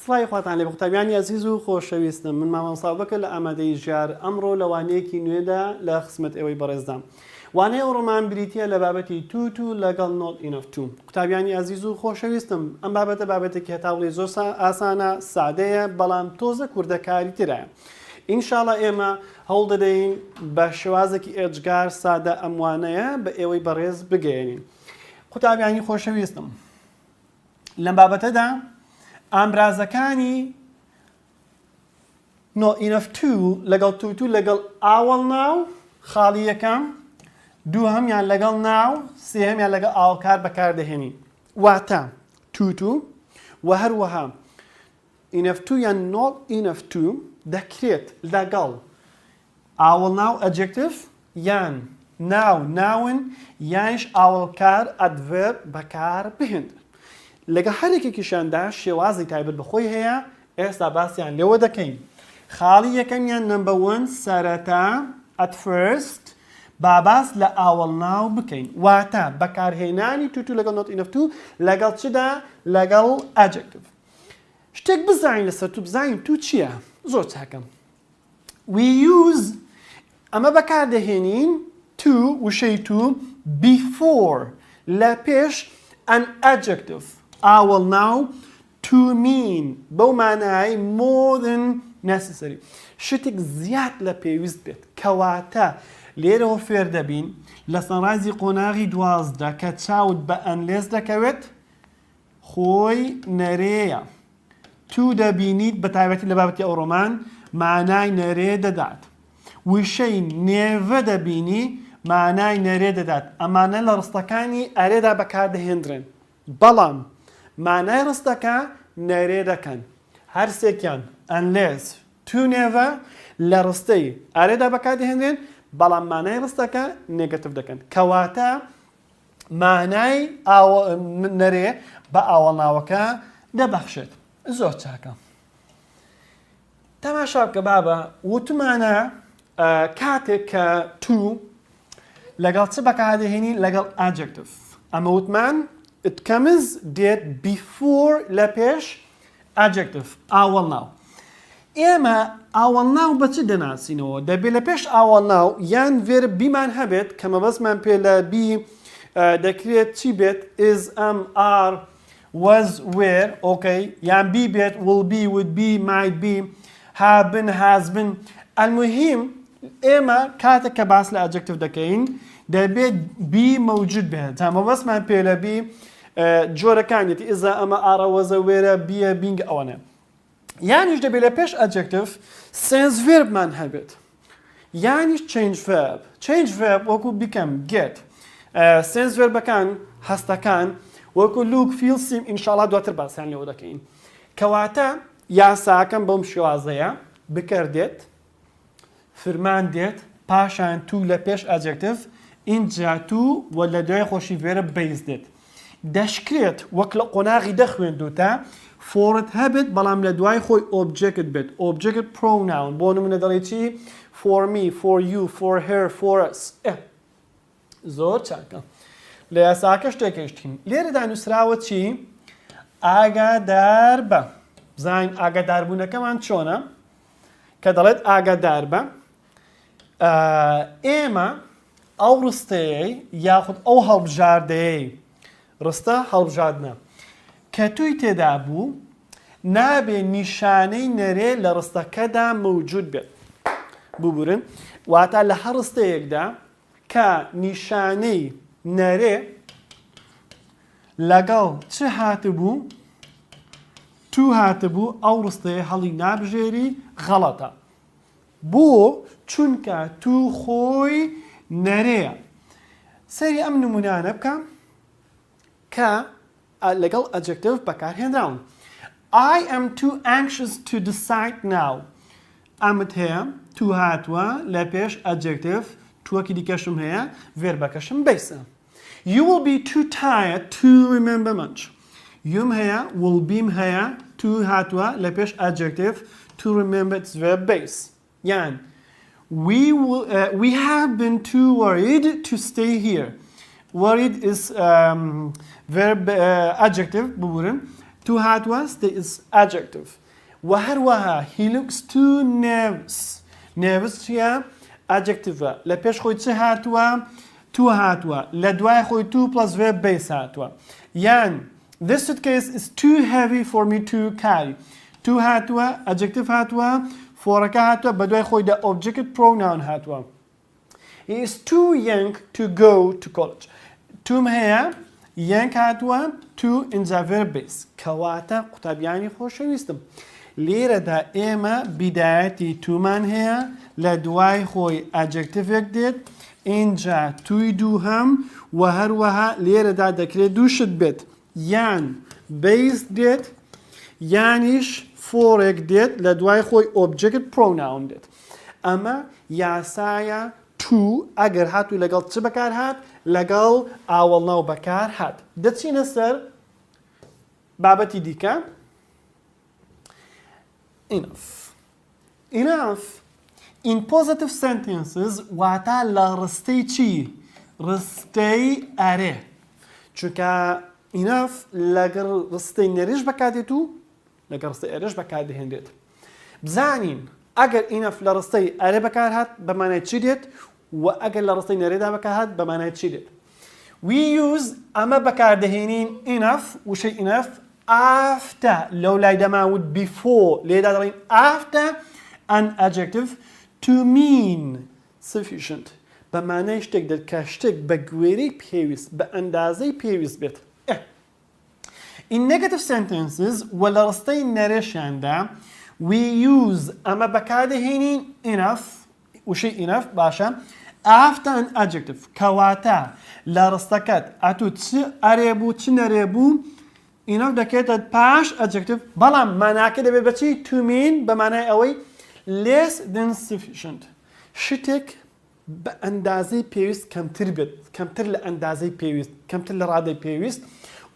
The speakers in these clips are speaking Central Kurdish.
سڵای خواتان لێ قوتابیانی عەزیز و خۆشەویستم من مامۆستا ئەبوبەکر لە ئامادەی ژیار ئەمڕۆ لە وانەیەکی نوێدا لە خزمەت ئێوەی بەڕێزدام وانەیە ئەوڕۆمان بریتیە لە بابەتی تو لەگەڵ not enough to قوتابیانی عەزیز و خۆشەویستم ئەم بابەتە بابەتێکی هەتاوڵی زۆر ئاسانە سادەیە بەڵام تۆزە کوردەکاری ترایە ئینشاڵڵا ئێمە هەوڵ دەدەین بە شێوازێکی ئێجگار سادە ئەم وانەیە بە ئێوەی بەڕێز بگەێنین قوتابیانی خۆشەویستم لەم بابەتەدا ئامرازەکانی not enough to لەگەڵ تو لەگەڵ ئاوەڵ ناو خاڵی یەکەم دووهەمیان لەگەڵ ناو سێهەمیان لەگەڵ ئاوکار بەکاردەهێنین واتە تو و هەروەها enough to یان not enough to دەکرێت لەگەڵ ئاوەڵ ناو adjective یان ناون یانش ئاوەڵکار adverb بەکار بهێنن لەگە هەرێکێکیشاندا شێوازی تایبەت بەخۆی هەیە ئێستا باسییان لێوە دەکەین خاڵی یەکەمیان نمبر 1 سەرەتا at first باباس لە ئاوەڵ ناو بکەین واتە بەکارهێنانی تو لەگەڵ not enough to لەگەڵ چدا لەگەڵ adjective شتێک بزانین لەسەر تو بزانین تو چییە زۆر چاکەم we use ئەمە بەکاردەهێنین to وشەی تو before لە پێش an adjective ئاوەڵ ناو to mean بەو مانای more than necessary شتێک زیاد لە پێویست بێت کەواتە لێرەوە فێر دەبین لە سەنڕایزی قۆناغی 12 کە چاوت بە ئەنلێز دەکەوێت خۆی نەرەیە تو دەبینیت بە تایبەتی لە بابەتی ئەوڕۆمان مانای نەرێ دەدات وشەی نێڤە دەبینی مانای نەرێ دەدات ئەمانە لە ڕستەکانی ئەرێدا بەکاردەهێنرێن بەڵام مانای ڕستەکە نەرێ دەکەن هەرسێکیان ئەنلێز تو نێڤە لە ڕستەی ئەرێدا بەکاردەهێنرێن بەڵام مانای ڕستەکە نێگەتیڤ دەکەن کەواتە مانای نەرێ بە ئاوەڵناوەکە دەبەخشێت زۆر چاکە تەماشا بکە بابە وتمانە کاتێک کە تو لەگەڵ چ بەکاردەهێنی لەگەڵ adjective ئەمە وتمان it comes دێت before لە پێش adjective ئاوەڵ ناو ئێمە ئاوەڵ ناو بە چ دەناسینەوە دەبێت لە پێش ئاوەڵ ناو یان ڤێر بیمان هەبێت کە مەبەستمان پێ لە بی دەکرێت چی بێت is are was were okay یان بی بێت will be would be might be have been has been المهم ئێمە کاتێک کە باس لە adjective دەکەین دەبێت بی مەوجود بێت تا مەبەستمان پێ لە بی جۆرەکانیەتی ئێزا ئەمە ئارە وەزە وێرە بیە بینگ ئەوەنە یانیش دەبێت لە پێش adjective sense verbمان هەبێت یانیش change verb وەکو become get sense verbەکان هەستەکان وەکو look feel seem ئینشاڵڵا دواتر باسییان لێوە دەکەین کەواتە یاساکەم بەم شێوازەیە بکردێت فرمان دێت پاشان تو لە پێش adjective اینجا تو و لە دوای خۆشی vێرە بەیز دێت دەشکرێت وەک لە قۆناغی دەخوێندوتە فۆرت هەبێت بەڵام لە دوای خۆی object بێت object pronoun بۆ نمونە دەڵێ چی for me for you for her for us زۆر چاکە لە یاساکە شتێکشتین لێرەدا نووسراوە چی ئاگادار بە زین ئاگاداربوونەکەمان چۆنە کە دەڵێت ئاگادار بە ئێمە ئەو ڕستەیەی یاخود ئەو هەڵبژاردەیەی ڕستە هەڵبژاردنە کە توی تێدا بوو نابێ نیشانەی نەرێ لە ڕستەکەدا مەوجود بێت ببورن واتە لە هەر ڕستەیەکدا کە نیشانەی نەرێ لەگەڵ چ هاتبوو تو هاتبوو ئەو ڕستەیە هەڵی نابژێری غەڵەتە بۆ چونکە تو خۆی نەرەیە سەری ئەم نمونانە بکەم کە لەگەڵ adjective بەکارهێنراون I am too anxious to decide now ئەمت هەیە تو هاتووە لە پێش adjective تووەکی دیکەشم هەیە ڤێربەکەشم بەیسە You will be too tired to remember much یوم هەیە will beم هەیە تو هاتووە لە پێش adjective to remember its verb base یان we have been too worried to stay here worried is verb adjective ببورن to هاتووە stay is adjective و هەروەها he looks too nervous nervous چیە؟ adjective لە پێش خۆی چ هاتووە؟ to هاتووە لە دوای خۆی to plus verb base هاتووە یان this suitcase is too heavy for me to carry to هاتووە adjective هاتووە فۆرەکە هاتووە بە دوای خۆی دا object pronoun هاتووە he is too young to go to college توم هەیە young هاتووە to اینجا verb base کەواتە قوتابیانی خۆشەویستم لێرەدا ئێمە بیدایەتی تومان هەیە لە دوای خۆی adjectivێک دێت اینجا توی دووهەم و هەروەها لێرەدا دەکرێت دووشت بێت یان base دێت یانیش فۆرێک دێت لە دوای خۆی object pronoun دێت ئەمە یاسایە to ئەگەر هاتووی لەگەڵ چ بەکار هات لەگەڵ ئاوەڵناو بەکار هات دەچینە سەر بابەتی دیکە enough in positive sentences واتە لە ڕستەی چی؟ ڕستەی ئەرێ چونکە enough لەگەڵ ڕستەی نەرێش بەکاتێت و لەگەڵ ڕستەی ئەرێش بەکاردەهێنرێت بزانین ئەگەر enough لە ڕستەی ئەرێ بەکار هات بەمانای چی دێت و ئەگەر لە ڕستەی نەرێدا بەکار هات بەمانای چی دێت we use ئەمە بەکاردەهێنین enough وشەی enough after لەو لای دەماوت before لێدا دەڵێن after an adjective to mean sufficient بەمانای شتێک دێت کە شتێک بە گوێرەی پێویست بە ئەندازەی پێویست بێت in negative sentences و لە ڕستەی نەرێشیاندا we use ئەمە بەکاردەهێنین enough وشەی enough باشە after an adjective کەواتە لە ڕستەکەت ئەتوو چ ئەرێ بوو چ نەرێ بوو enough دەکێتە پاش adjective بەڵام ماناکە دەبێت بەچی to mean بەمانای ئەوەی less than sufficient شتێک بە ئەندازەی پێویست کەمتر بێت کەمتر لە ئەندازەی پێویست کەمتر لە ڕادەی پێویست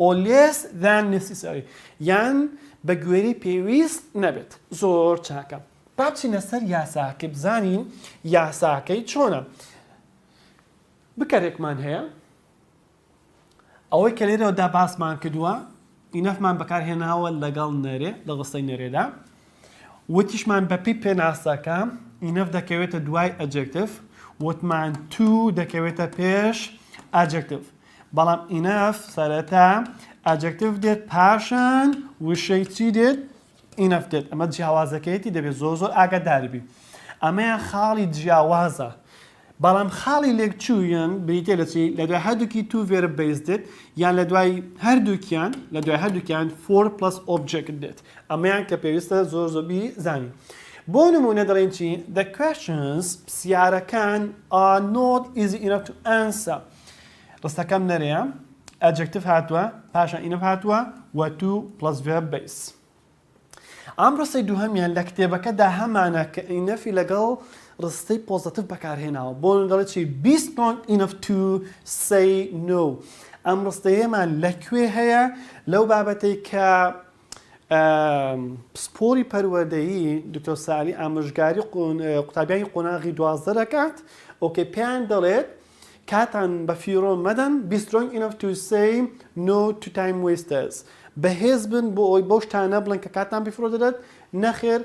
or less than necessary یان بە گوێرەی پێویست نەبێت زۆر چاکە با بچینە سەر یاساکە بزانین یاساکەی چۆنە بکەرێکمان هەیە ئەوەی کە لێرەوەدا باسمان کردووە ئینەفمان بەکارهێناوە لەگەڵ نەرێ لە ڕستەی نەرێدا وتیشمان بەپی پێناسەکە ئینەف دەکەوێتە دوای adjective وتمان to دەکەوێتە پێش adjective بەڵام enough سەرەتا adjective دێت پاشان وشەی چی دێت enough دێت ئەمە جیاوازەکەیەتی دەبێت زۆر زۆر ئاگادار بی ئەمەیان خاڵی جیاوازە بەڵام خاڵی لێکچوویان بریتێ لە چی لە دوای هەردووکی to verb base دێت یان لە دوای هەردووکیان for plus object دێت ئەمەیان کە پێویستە زۆر زۆبی زانی بۆ نمونە دەڵێن چی the questions پرسیارەکان are not easy enough to answer ڕستەکەم نەرەیە adjective هاتووە پاشان enough هاتووە و to plus verb base ئەم ڕستەی دووهەمیان لە کتێبەکەدا هەمانە کە ئینەفی لەگەڵ ڕستەی پۆزتیڤ بەکارهێناوە بۆ دەڵێت چی be strong enough to say no ئەم ڕستەیەمان لەکوێ هەیە لەو بابەتەی کە سپۆری پەروەردەیی دکتۆر سالی ئامۆژگاری قوتابیانی قۆناغی 12 دەکات ئۆکێ پێیان دەڵێت کاتان بە فیرۆ مەدەن be strong enough to say no to time wasters بەهێز بن بۆ ئەوی بەو شتانە بڵێن کە کاتان بفرۆ دەدەت نەخێر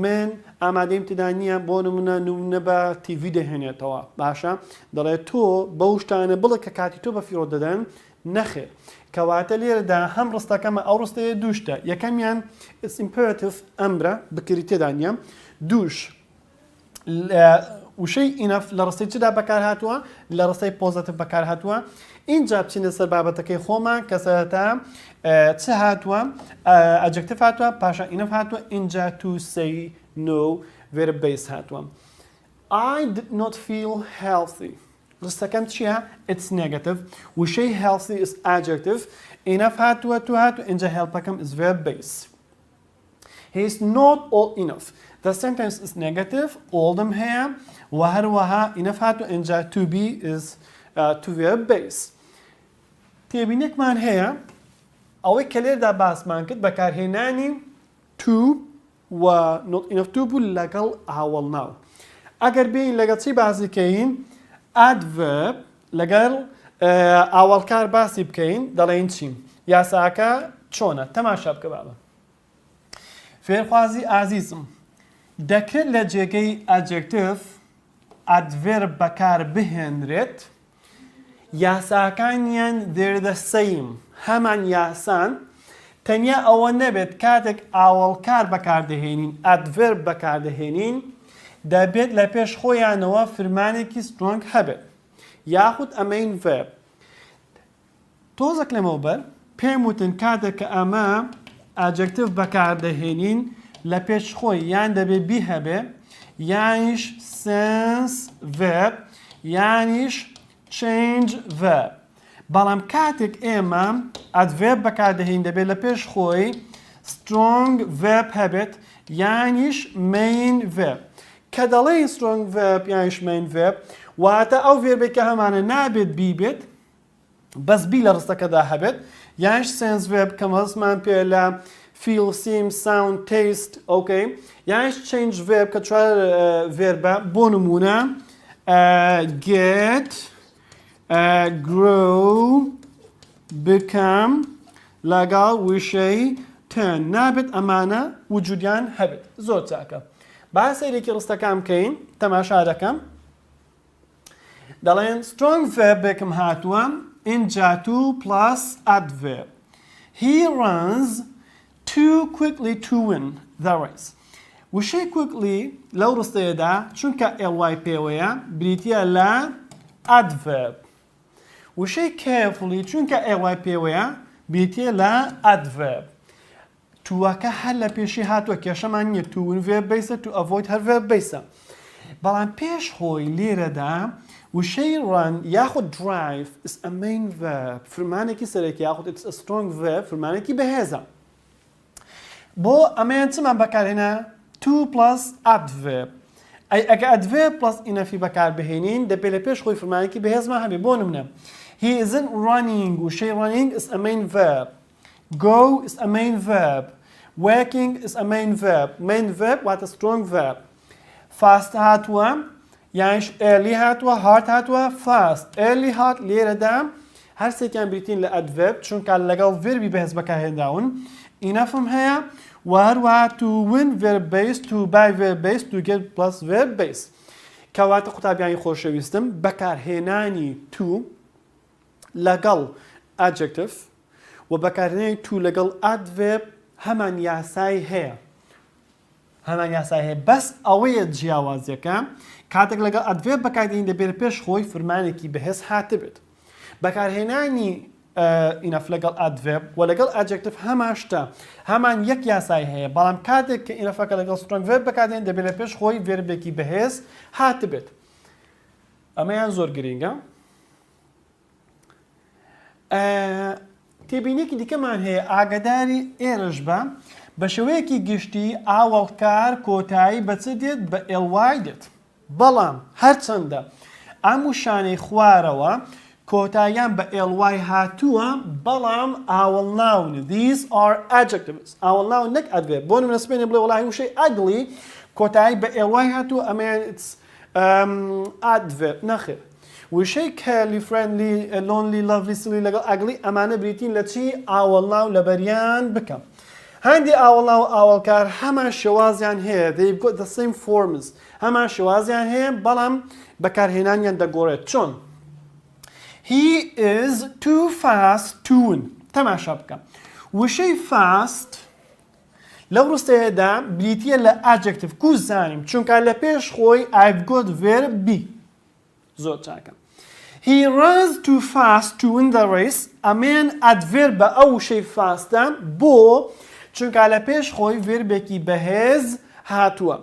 من ئامادەیم تدا نییە بۆ نمونە بە تیڤی دەهێنێتەوە باشە دەڵێت تۆ بەو شتانە بڵێ کە کاتی تۆ بە فیرۆ دەدەن نەخێر کەواتە لێرەدا هەم ڕستەکەمە ئەو ڕستەیە دووشتە یەکەمیان it's imperative ئەمرە بکری تێدا نییە دووش وشەی enough لە ڕستەی چدا بەکار هاتووە لە ڕستەی پۆزتیڤ بەکار هاتووە اینجا بچینە سەر بابەتەکەی خۆمان کە سەرەتا چ هاتووە adjective هاتووە پاشان enough هاتووە اینجا to say no verb base هاتووە I did not feel healthy ڕستەکەم چییە it's negative وشەی healthy is adjective enough هاتووە to هاتووە اینجا helpەکەم is verb base he is not old enough the sentence is negative old'م هەیە و هەروەها enough هاتووە اینجا to be is to verb base تێبینێکمان هەیە ئەوەی کە لێردا باسمان کرد بەکارهێنانی to و not enough to بوو لەگەڵ هاوڵناو ئەگەر بین لەگەڵ چی بازیکەین adverb لەگەڵ ئاوەڵکار باسی بکەین دەڵێن چیم یاساکە چۆنە تەماشا بکە بابە فێرخوازی ئازیزم دەکرێت لە جێگەی ئەجێکتیڤ ئەدڤێرب بەکار بهێنرێت یاساکانیان they're the same هەمان یاسان تەنیا ئەوە نەبێت کاتێک ئاوەڵکار بەکاردەهێنین ئەدڤێرب بەکاردەهێنین دەبێت لە پێش خۆیانەوە فرمانێکی سترۆنگ هەبێت یاخود ئەمەین ڤێرب تۆزێک لەمەوبەر پێم وتن کاتێک کە ئەمە ئەجێکتیڤ بەکاردەهێنین لە پێش خۆی یان دەبێت بی هەبێ یانیش سنس ڤێرب یانیش change verb بەڵام کاتێک ئێمە ئەدڤێرب بەکاردەهێنین دەبێت لە پێش خۆی strong verb هەبێت یانیش main verb کە دەڵێن strong verb یانیش main verb واتە ئەو ڤێربێک کە هەمانە نابێت بیبێت بەس بی لە ڕستەکەدا هەبێت یانیش sense verb کە مەزمان پێ لە feel, seem, sound, taste okay یانیش change verb کە چوار ڤێربە بۆ نمونە get grow become لەگەڵ وشەی turn نابێت ئەمانە وجودیان هەبێت زۆر چاکە با سەیرێکی ڕستەکان بکەین تەماشا دەکەم دەڵێن strong verbێکم هاتووە اینجا to plus adverb he runs too quickly to win the race وشەی quickly لەو ڕستەیەدا چونکە ly پێوەیە بریتیە لە adverb وشەی carefully چونکە ly پێوەیە بریتیە لە adverb تووەکە هەر لە پێشی هاتووە کێشەمان نییە to win verb بیسە to avoid هەر verb بیسە بەڵام پێش خۆی لێرەدا وشەی run یاخود drive is a main verb فرمانێکی سەرەکی یاخود it's a strong verb فرمانێکی بەهێزە بۆ ئەمەیان چمان بەکارهێنا to plus adverb ئەگە adverb plus ئینەفی بەکاربهێنین دەبێت لە پێش خۆی فرمانێکی بەهێزمان هەبێ بۆ نمونە he isn't running وشەی running is a main verb go is a main verb working is a main verb واتە strong verb fast هاتووە یانیش early هاتووە hard هاتووە fast early hard لێرەدا هەر سێکیان بریتین لە adverb چونکە لەگەڵ ڤێربی بەهێز بەکارهێنراون enoughم هەیە و هەروەها to win verb base to buy verb base to get plus verb base کەواتە قوتابیانی خۆشەویستم بەکارهێنانی to لەگەڵ adjective و بەکارهێنانی to لەگەڵ adverb هەمان یاسای هەیە بەس ئەوەیە جیاوازیەکە کاتێک لەگەڵ adverb بەکاردێنین دەبێت پێش خۆی فرمانێکی بەهێز هاتبێت بەکارهێنانی enough لەگەڵ adverb و لەگەڵ adjective هەماشتا هەمان یەک یاسای هەیە بەڵام کاتێک کە ئینەفەکە لەگەڵ strong verb بەکاردێنین دەبێت لە پێش خۆی ڤێربێکی بەهێز هاتبێت ئەمەیان زۆر گرینگە تێبینێکی دیکەمان هەیە ئاگاداری ئێرەش بە بە شێوەیەکی گشتی ئاوەڵکار کۆتایی بەچ دێت بە ly دێت بەڵام هەرچەندە ئەم وشانەی خوارەوە کۆتاییان بە ly هاتووە بەڵام ئاوەڵناون these are adjectives ئاوەڵناون نەک adverb بۆ نمونە سبێنێ بڵێ وەڵاهی وشەی ugly کۆتایی بە ly هاتووە ئەمەیان adverb نەخێر وشەی curly friendly lonely lovely silly لەگەڵ ugly ئەمانە بریتین لە چی ئاوەڵناو لە بەریان بکەم هەندی ئاوەڵناو و ئاوەڵکار هەمان شێوازیان هەیە they've got the same forms هەمان شێوازیان هەیە بەڵام بەکارهێنانیان دەگۆڕێت چۆن he is too fast to win تەماشا بکەم وشەی fast لەو ڕستەیەدا بریتیە لە adjective کو زانیم چونکە لە پێش خۆی I've got verb be زۆر چاکە he runs too fast to win the race ئەمێن adverb بە ئەو وشەی fastە بۆ چونکە لە پێش خۆی ڤێربێکی بەهێز هاتووە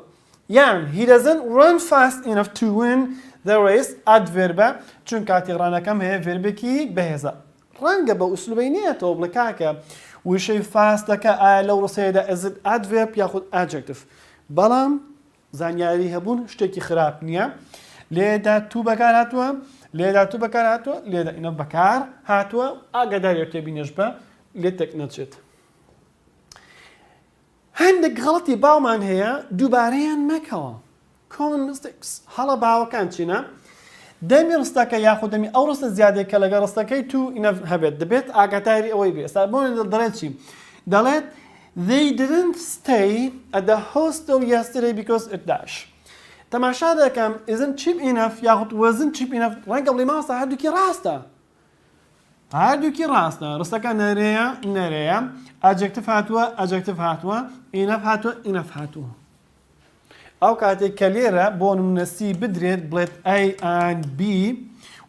یان he doesn't run fast enough to win the race adverb چونکە کاتێڕانەکەم هەیە ڤێربێکی بەهێزە ڕەنگە بە ئوسلوبەی نیەتەوە بڵێ کاکە وشەی فاستەکە ئایا لەو ڕستەیەدا ئەزت adverb یاخود adjective بەڵام زانیاری هەبوون شتێکی خراپ نییە لێدا تو بەکار هاتووە لێدا تو بەکار هاتووە لێدا ئینە بەکار هاتووە ئاگاداری تێبینێش بە لێ تێک نەچێت هەندێک غەڵەتی باومان هەیە دووبارەیان مەکەوە common mistakes هەڵە باوەکان چینە دەمی ڕستەکە یاخود دەمی ئەو ڕستە زیادەی کە لەگە ڕستەکەی تو ئینەف هەبێت دەبێت ئاگاداری ئەوەی بێ. ئێستا بۆ دەڵێت چی؟ دەڵێت they didn't stay at the hostel yesterday because it dash. تەماشا دەکەم isn't cheap enough یاخود wasn't cheap enough ڕەنگە بڵێ ماستا هەردووکی ڕاستە. هەردووکی ڕاستە. ڕستەکە نەرەیە نەرەیە adjective هاتووە enough هاتووە enough هاتووە. ئەو کاتێک کە لێرە بۆ نمونە C بدرێت بڵێت A and B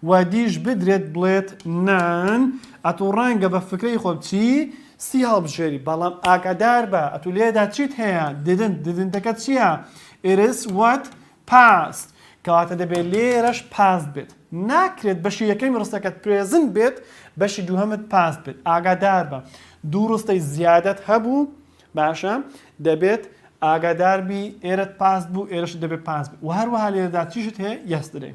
و دیش بدرێت بڵێت none ئەتوو ڕەنگە بە فکرەی خۆ بچی C هەڵبژێری بەڵام ئاگادار بە ئەتوو لێدا چیت هەیە didn't چییە؟ it is what past کەواتە دەبێت لێرەش past بێت. ناکرێت بەشی یەکەمی ڕستەکەت present بێت بەشی دووهەمت past بێت. ئاگادار بە دوو ڕستەی زیادەت هەبوو باشە دەبێت ئاگاداربی ئێرەت پاس بوو ئێرەش دەبێت پاس بێت و هەروەها لێرەدا چیشت هەیە yesterday.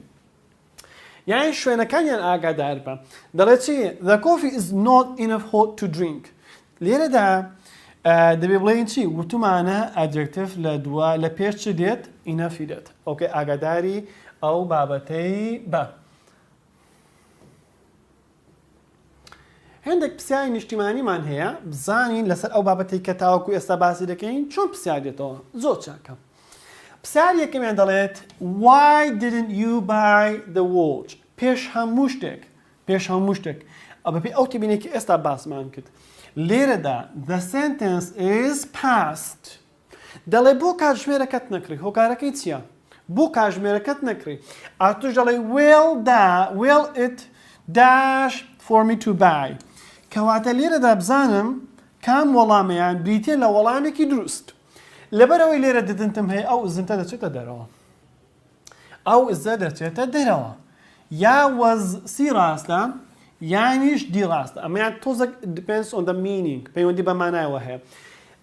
یعنی شوێنەکانیان ئاگادار بە. دەڵێت چی؟ the coffee is not enough hot to drink. لێرەدا دەبێت بڵێن چی؟ وتمانە adjective لە دووە لە پێش چ دێت؟ enough دێت. ئۆکێ ئاگاداری ئەو بابەتەی بە. هەندێک پرسیاری نیشتیمانیمان هەیە بزانین لەسەر ئەو بابەتەی کە تاوەکو ئێستا باسی دەکەین چۆن پرسیار دێتەوە زۆر چاکە. پرسیار یەکەمیان دەڵێت why didn't you buy the watch؟ پێش هەموو شتێک بەپێی ئەو تێبینێکی ئێستا باسمان کرد. لێرەدا the sentence is past. دەڵێ بۆ کاتژمێرەکەت نەکڕی هۆکارەکەی چییە؟ بۆ کاتژمێرەکەت نەکڕی ئاتوش دەڵێ well it dash for me to buy. کەواتە لێرەدا بزانم کام وەڵامەیان بریتێ لە وەڵامێکی دروست. لەبەرەوەی لێرە ددنتم هەیە ئەو ئزنتە دەچێتە دەرەوە. ئەو ئزە دەچێتە دەرەوە. یا وەز سی ڕاستە یانیش دی ڕاستە. ئەمەیان تۆزێک depends on the meaning پەیوەندی بە مانایەوە هەیە.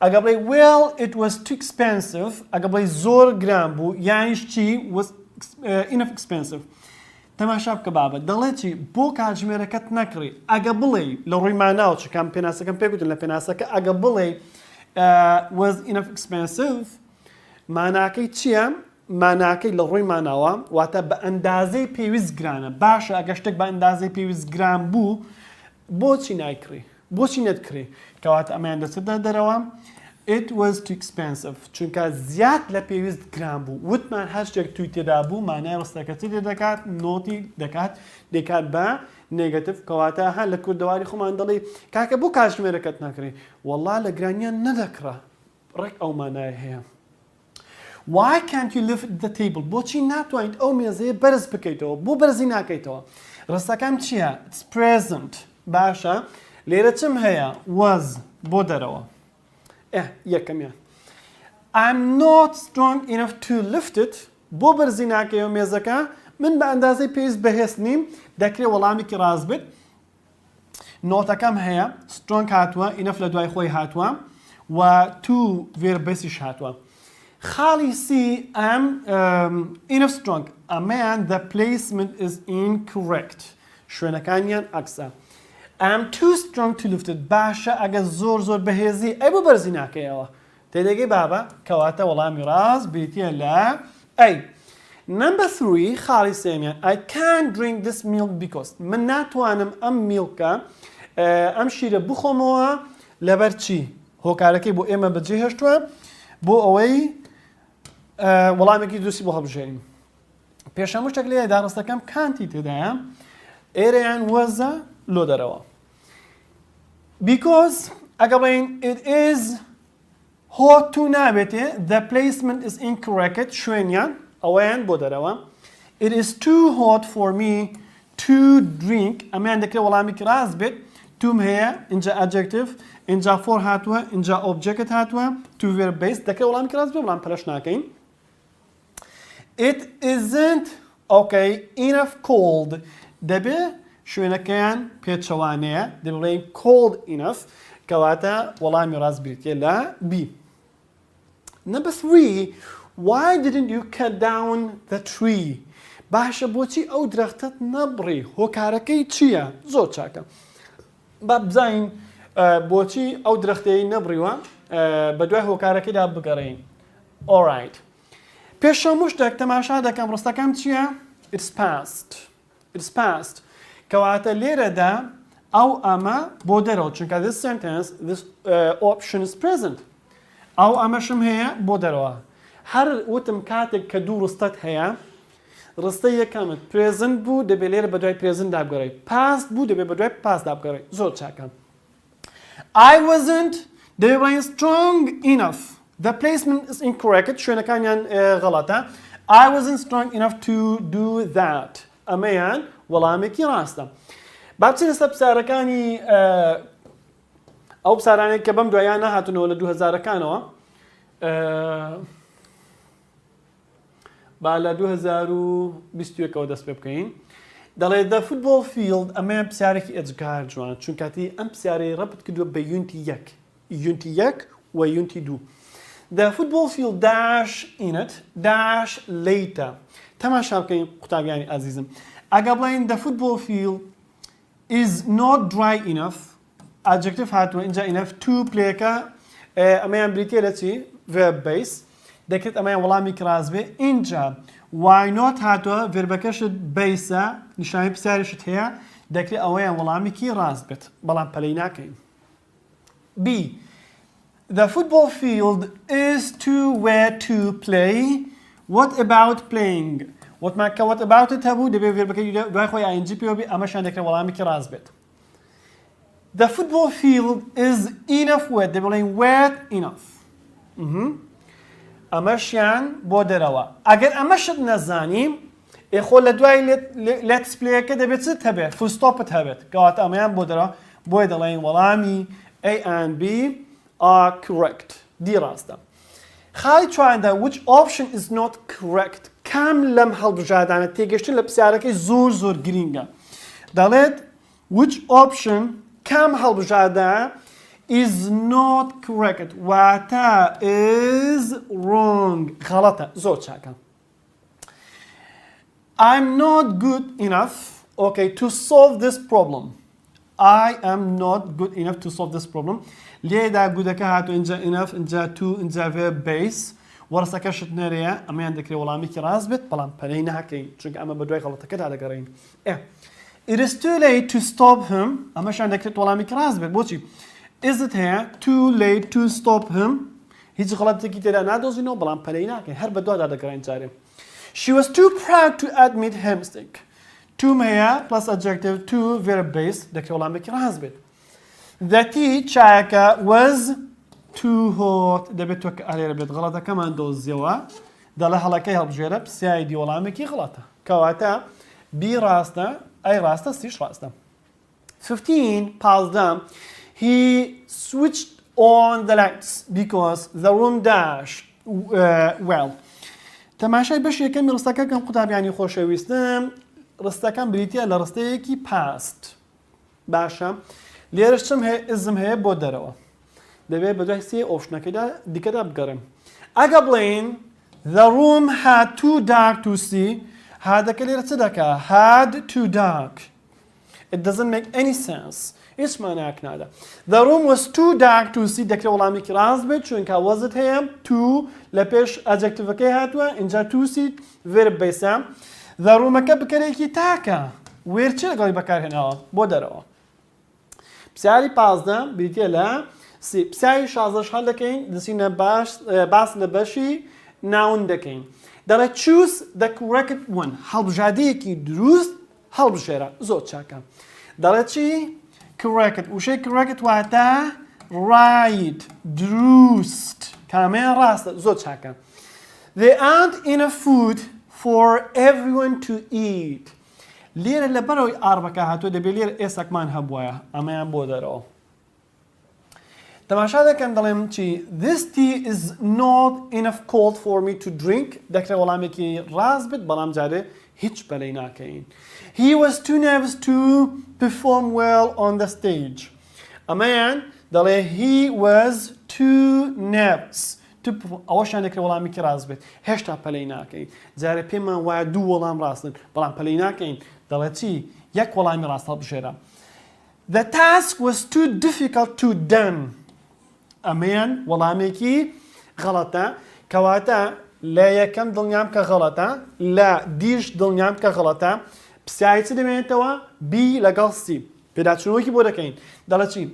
ئەگە بڵێ well it was too expensive ئەگە بڵێ زۆر گران بوو یانیش چی was enough expensive. تەماشا بکە بابەت دەڵێت چی بۆ کاتژمێرەکەت نەکڕی ئەگە بڵێ لە ڕووی ماناوە چکەم پێناسەکەم پێگوتن لە پێناسەکە ئەگە بڵێ was enough expensive ماناکەی چییە؟ ماناکەی لە ڕووی ماناوە واتە بە ئەندازەی پێویست گرانە. باشە ئەگە شتێک بە ئەندازەی پێویست گران بوو بۆچی نایکڕی؟ بۆچی نەتکڕی؟ کەواتە ئەمەیان دەچێتە دەرەوە it was too expensive چونکە زیاد لە پێویست گران بوو. وتمان هەر شتێک توی تێدا بوو مانای ڕستەکە چی دەکات؟ نۆتی دەکات بە نێگەتیڤ. کەواتە هەر لە کوردەواری خۆمان دەڵێ کاکە بۆ کاتژمێرەکەت ناکڕی وەڵا لە گرانیان نەدەکڕە ڕێک ئەو مانایە هەیە. why can't you lift the table؟ بۆچی ناتوانیت ئەو مێزەیە بەرز بکەیتەوە؟ بۆ بەرزی ناکەیتەوە؟ ڕستەکەم چییە؟ it's present. باشە لێرە چم هەیە؟ was بۆ دەرەوە. یەکەمیان I'm not strong enough to lift it بۆ بەرزی ناکەیەوە مێزەکە من بە ئەندازەی پێویست بەهێز نیم دەکرێت وەڵامێکی ڕاست بێت. نۆتەکەم هەیە strong هاتووە enough لە دوای خۆی هاتووە و to verb-بەسیش هاتووە. خاڵی سی ئەم enough strong ئەمەیان the placement is incorrect شوێنەکانیان ئەکسە. I'm too strong to lift it باشە ئەگە زۆر بەهێزی ئەی بۆ بەرزی ناکەیەوە تێدەگەی بابە کەواتە وەڵامی ڕاست بریتە لە ئەی. Number 3 خاڵی سێمیان I can't drink this milk because من ناتوانم ئەم میلکە ئەم شیرە بخۆمەوە لەبەر چی؟ هۆکارەکەی بۆ ئێمە بەجێهێشتووە بۆ ئەوەی وەڵامێکی دروستی بۆ هەڵبژێرین. پێشەمو شتێک لێ داڕستەکەم کانتی تێدایە ئێرەیان وەزە لۆ دەرەوە. Because ئەگە بڵێن it is hot to نابێتێ the placement is incorrect شوێنیان ئەوەیان بۆ دەرەوە. It is too hot for me to drink ئەمەیان دەکرێت وەڵامێکی ڕاست بێت. توم هەیە اینجا adjective اینجا for هاتووە اینجا object هاتووە to verb base دەکرێت وەڵامێکی ڕاست بێت بەڵام پەلەش ناکەین. It isn't okay enough cold دەبێ شوێنەکەیان پێچەوانەیە دەبڵێن cold enough کەواتە وەڵامی ڕاست بریتێ لە B. Number 3 why didn't you cut down the tree؟ باشە بۆچی ئەو درەختت نەبڕی؟ هۆکارەکەی چییە؟ زۆر چاکە. با بزانین بۆچی ئەو درەختەی نەبڕیوە بە دوای هۆکارەکەیدا بگەڕین. Alright. پێش هەموو شتێک تەماشا دەکەم ڕستەکەم چییە؟ it's past کەواتە لێرەدا ئەو ئەمە بۆ دەرەوە چونکە this sentence this option is present ئەو ئەمەشم هەیە بۆ دەرەوە هەر وتم کاتێک کە دوو ڕستەت هەیە ڕستە یەکەمت present بوو دەبێت لێرە بە دوای present دابگەڕێ past بوو دەبێت بە دوای past دابگەڕێ زۆر چاکە I wasn't they were strong enough the placement is incorrect شوێنەکانیان غەڵەتە I wasn't strong enough to do that ئەمەیان وەڵامێکی ڕاستە با بچینە سەر پرسیارەکانی ئەو پرسیارانەی کە بەم دوایان نەهاتونەوە لە 2000ەکانەوە با لە 2021ەوە دەست پێ بکەین دەڵێ the football field ئەمەیە پرسیارێکی ئێجگار جوان چونکەتی ئەم پرسیارەی ڕەبت کردووە بە یونتی 1 و یونتی 2 the football field dash in it dash later تەماشا بکەین قوتابیانی ئازیزم ئەگە بڵێین the football field is not dry enough adjective هاتووە اینجا enough to پلێکە ئەمەیان بریتێ لە چی verb base دەکرێت ئەمەیان وەڵامی کراس بێ اینجا why not هاتووە verبەکەشت بەیسە نیشانی پرسیارشت هەیە دەکرێت ئەوەیان وەڵامێکی ڕاست بێت بەڵام پەلەی ناکەین B the football field is too wet to play what about playing وتماکە what about it هەبوو دەبێت verبەکەی دوای خۆی ing پێوە بێ ئەمەشان دەکرێت وەڵامێکی ڕاست بێت the football field is enough wet دەبێت بڵێین wet enough ئەمەشیان بۆ دەرەوە ئەگەر ئەمەشت نەزانیم خۆ لە دوای let's playەکە دەبێت چت هەبێت full stopت هەبێت کەواتە ئەمەیان بۆ دەرەوە بۆی دەڵێن وەڵامی A and B are correct دی ڕاستە خاڵی چوارەمدا which option is not correct کام لەم هەڵبژاردانە تێگەشتن لە پرسیارەکەی زۆر گرینگە دەڵێت which option کام هەڵبژاردانە is not correct واتە is wrong غەڵەتە زۆر چاکە I'm not good enough to solve this problem I am not good enough to solve this problem لێدا گودەکە هاتو اینجا enough اینجا to اینجا verb base وەرسەکەشت نەرەیە ئەمەیان دەکرێت وەڵامێکی ڕاست بێت بەڵام پەلەی ناکەین چونکە ئەمە بە دوای غەڵەتەکەدا دەگەڕین It is too late to stop him ئەمەشان دەکرێت وەڵامێکی ڕاست بێت بۆچی Is it هەیە too late to stop him هیچ غەڵەتێکی تێدا نادۆزینەوە بەڵام پەلەی ناکەین هەر بە دوادا دەگەڕین جارێ She was too proud to admit her mistake to هەیە plus adjective to verb base دەکرێت وەڵامێکی ڕاست بێت The tea چایەکە was too hot دەبێت تۆ کە ئالێرە بێت غەڵەتەکەمان دۆزیەوە دەڵێ هەڵەکەی هەڵبژێرە پرسیاری دیوەڵامێکی غەڵەتە کەواتە B ڕاستە A ڕاستە Cش ڕاستە 15 پازدەم He switched on the lights because the room dash well تەماشای بەش یەکەمی ڕستەکەکەم قوتابیانی خۆشەویستم ڕستەکەم بریتە لە ڕستەیەکی past باشە لێرەش چم هەیە ئزم هەیە بۆ دەرەوە دەبێت بە دوای سێ ئۆپشنەکەیدا دیکەدا بگەڕێم ئەگە بڵێن the room had too dark to see هادەکە لێرە چ دەکا had too dark it doesn't make any sense هیچ مانایەک نادا the room was too dark to see دەکرێت وەڵامێکی ڕاست بێت چونکە وەزت هەیە to لە پێش ئەجەکتیڤەکەی هاتووە اینجا to see verb base the roomەکە بکەرێکی تاکە وێر چی لەگەڵی بەکارهێناوە بۆ دەرەوە پرسیاری پازدەم بریتە لە پرسیاری شازدەش هەڵ دەکەین دەچینە باس لە بەشی ناون دەکەین دەڵێت choose the correct one هەڵبژاردەیەکی دروست هەڵبژێرە زۆر چاکە دەڵێت چی correct وشەی correct واتە right دروست کامەیان ڕاستە زۆر چاکە there aren't enough food for everyone to eat لێرە لە بەرەوەی ئاربەکە هاتووە دەبێت لێرە ئێسەکمان هەبووە ئەمەیان بۆ دەرەوە تەماشا دەکەم دەڵێم چی this tea is not enough cold for me to drink دەکرێت وەڵامێکی ڕاست بێت بەڵام جارێ هیچ پەلەی ناکەین he was too nervous to perform well on the stage ئەمەیان دەڵێ he was too nervous ئەوەشان دەکرێت وەڵامێکی ڕاست بێت هێشتا پەلەی ناکەین جارێ پێمان وایە دوو وەڵام ڕاستن بەڵام پەلەی ناکەین دەڵێت چی یەک وەڵامی ڕاست هەڵبژێرە the task was too difficult to done ئەمەیان وەڵامێکی غەڵەتە کەواتە لە یەکەم دڵنیام کە غەڵەتە لە دیش دڵنیام کە غەڵەتە پرسیاری چ دەمێنێتەوە بی لەگەڵ سی پێداچوونەوەکی بۆ دەکەین دەڵێ چی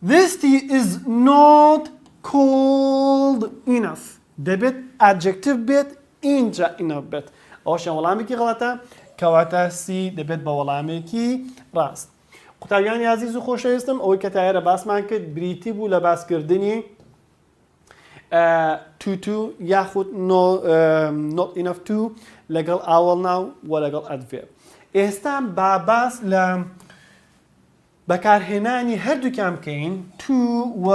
This tea is not cold enough دەبێت adjective بێت اینجا enough بێت ئەوەشیان وەڵامێکی غەڵەتە کەواتە سی دەبێت بە وەڵامێکی ڕاست قوتابیانی عزیز و خۆشەویستم ئەوەی کە تایەرە باسمان کرد بریتی بوو لە باسکردنی to یاخود not enough to لەگەڵ ئاوەڵ ناو و لەگەڵ adverb ئێستا باس لە بەکارهێنانی هەردووکیان بکەین to و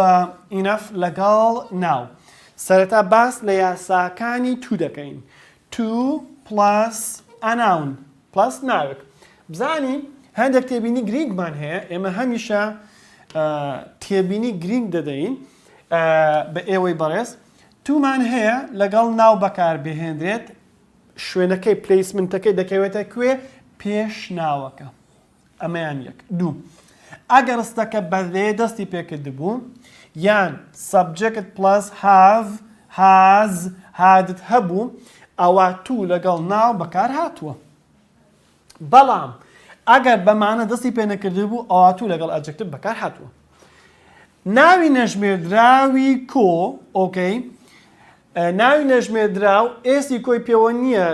enough لەگەڵ ناو سەرەتا باس لە یاساکانی to دەکەین to plus a noun plus ناوێک بزانین هەندێک تێبینی گرینگمان هەیە ئێمە هەمیشە تێبینی گرینگ دەدەین بە ئێوەی بەڕێز تومان هەیە لەگەڵ ناو بەکار بهێنرێت شوێنەکەی پلیسمنتەکەی دەکەوێتە کوێ پێش ناوەکە ئەمەیان یەک دوو ئەگەر ڕستەکە بەدێ دەستی پێکردبوو یان subject plus have has هادت هەبوو ئەوە تو لەگەڵ ناو بەکار هاتووە بەڵام ئەگەر بەمانە دەستی پێ نەکرده بوو ئەوە تو لەگەڵ adjective بەکار هاتووە ناوی نەژمێردراوی کۆ ئۆکەی ناوی نەژمێردراو ئێستی کۆی پێوە نییە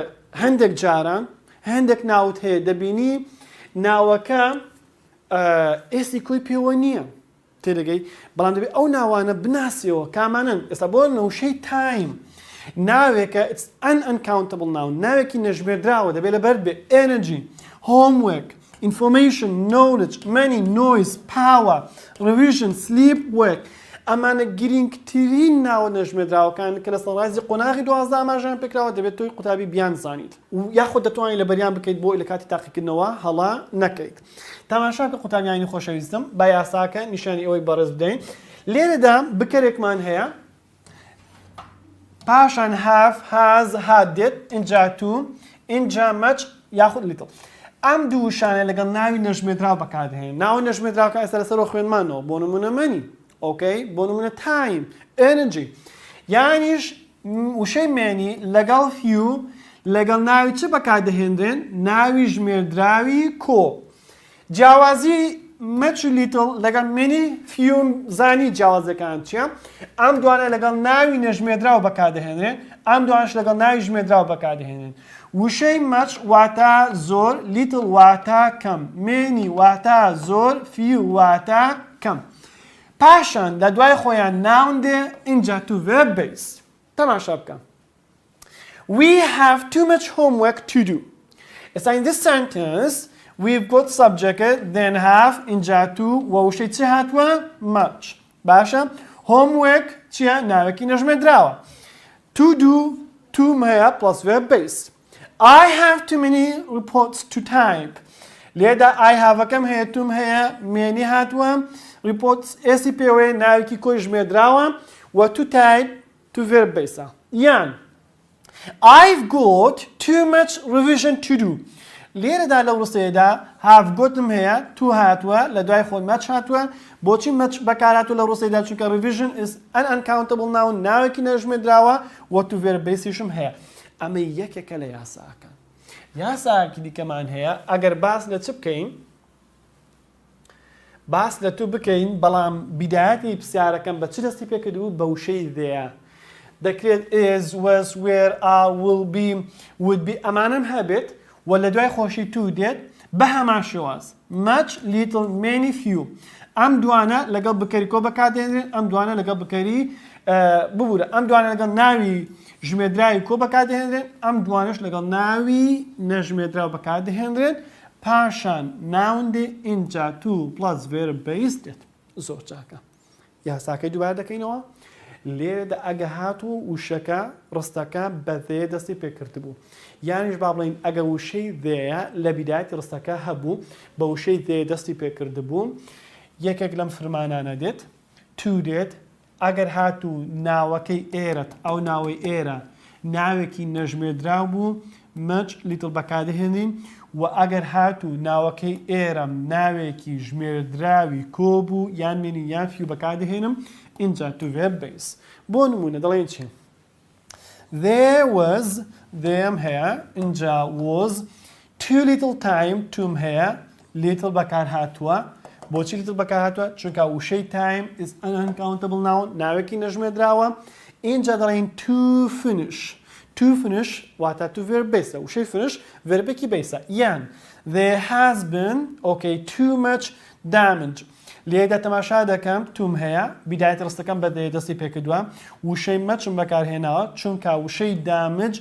هەندێک جاران هەندێک ناوت هەیە دەبینی ناوەکە ئێستی کۆی پێوە نییە تێدەگەی بەڵام دەبێت ئەو ناوانە بناسیەوە کامانن ئێستا بۆ نەوشەی تایم ناوێکە it's an uncountable noun ناوێکی نەژمێردراوە دەبێت لەبەر بێ energy homework information knowledge money noise power revision sleep work ئەمانە گرنگترین ناوە نەژمێردراوەکان کە لە سەرڕایزی قۆناغی 12 ئاماژیان پێکراوە دەبێت تۆی قوتابی بیان زانیت یاخۆ دەتوانیت لە بەریان بکەیت بۆ لە کاتی تاقیکردنەوە هەڵا نەکەیت تاماشا کە قوتابیانی خۆشەویستم با یاساکە نیشانی ئەوەی بەڕێز بدەین لێرەدا بکەرێکمان هەیە پاشان have has had دێت اینجا to اینجا much یاخود little ئەم دوو شانە لەگەڵ ناوی نەژمێردراو بەکاردەهێن ناوی نەژمێردراوەکە ئێستا لەسەرەوە خوێنمانەوە بۆ نمونە money ئۆکەی بۆ نمونە time energy یانیش وشەی مێنی لەگەڵ few لەگەڵ ناوی چ بەکاردەهێنرێن ناوی ژمێردراوی کۆ جیاوازی much little لەگەڵ many few زانی جیاوازەکان چییە ئەم دوانە لەگەڵ ناوی نەژمێردراو بەکاردەهێنرێن ئەم دوانش لەگەڵ ناوی ژمێردراو بەکاردەهێنرێن وشەی much واتە زۆر little واتە کەم many واتە زۆر few واتە کەم پاشان لە دوای خۆیان noun دێ اینجا to verb base تەماشا بکەم we have too much homework to do ئێستا in this sentence we've got subject then have اینجا to و وشەی چی هاتووە much باشە homework چییە ناوێکی نەژمێردراوە to do to هەیە plus verb base I have too many reports to type لێدا I have ئەەکەم هەیە توم هەیە مێنی هاتووە reports ئێسی پێوەیە ناوێکی کۆی ژمێردراوە و to type to verb base یان I've got too much revision to do لێرەدا لە ڕستەیەدا have gotم هەیە to هاتووە لە دوای خۆی much هاتووە بۆچی much بەکارهاتووە لە ڕستەیەدا چونکە revision is an uncountable noun ناوێکی نەژمێردراوە و to verb base-شم هەیە ئەمە یەکێکە لە یاساکان یاساکی دیکەمان هەیە ئەگەر باس لە چ بکەین باس لە تو بکەین بەڵام بیدایەتی پرسیارەکەم بە چ دەستی پێکردبوو بە وشەی دەیە دەکرێت is was were are will be would be ئەمانم هەبێت و لە دوای خۆشی تو دێت بە هەمان شێواز much little many few ئەم دوانە لەگەڵ بکەری کۆ بەکاردێنرێن ئەم دوانە لەگەڵ بکەری ببوورە ئەم دوانە لەگەڵ ناوی ژمێردراوی کۆ بەکاردەهێنرێن ئەم دوانش لەگەڵ ناوی نەژمێردراو بەکاردەهێنرێن پاشان noun دێ اینجا to plus verb base دێت زۆر چاکە یاساکەی دووبارە دەکەینەوە لێرەدا ئەگە هاتوو وشەکە ڕستەکە بەدێ دەستی پێکردبوو یانیش با بڵین ئەگە وشەی دێیە لە بیدایەتی ڕستەکە هەبوو بە وشەی دێ دەستی پێکردبوو یەکێک لەم فرمانانە دێت to دێت ئەگەر هاتوو ناوەکەی ئێرەت ئەو ناوەی ئێرە ناوێکی نەژمێردراو بوو much little بەکاردەهێنین و ئەگەر هاتوو ناوەکەی ئێرەم ناوێکی ژمێردراوی کۆ بوو یان مێنی یان فیو بەکاردەهێنم اینجا to verb base بۆ نمونە دەڵێن چی There was them here اینجا was too little time توم هەیە little بەکار هاتووە بۆچی little بەکار هاتووە چونکە وشەی time is an uncountable noun ناوێکی نەژمێدراوە اینجا دەڵێن to finish واتە to verb base وشەی finish verbێکی base یان there has been too much damage لێدا تەماشا دەکەم توم هەیە بیدایەتی ڕستەکەم بە دەستی پێکردووە وشەی مەچم بەکارهێناوە چونکە وشەی دامج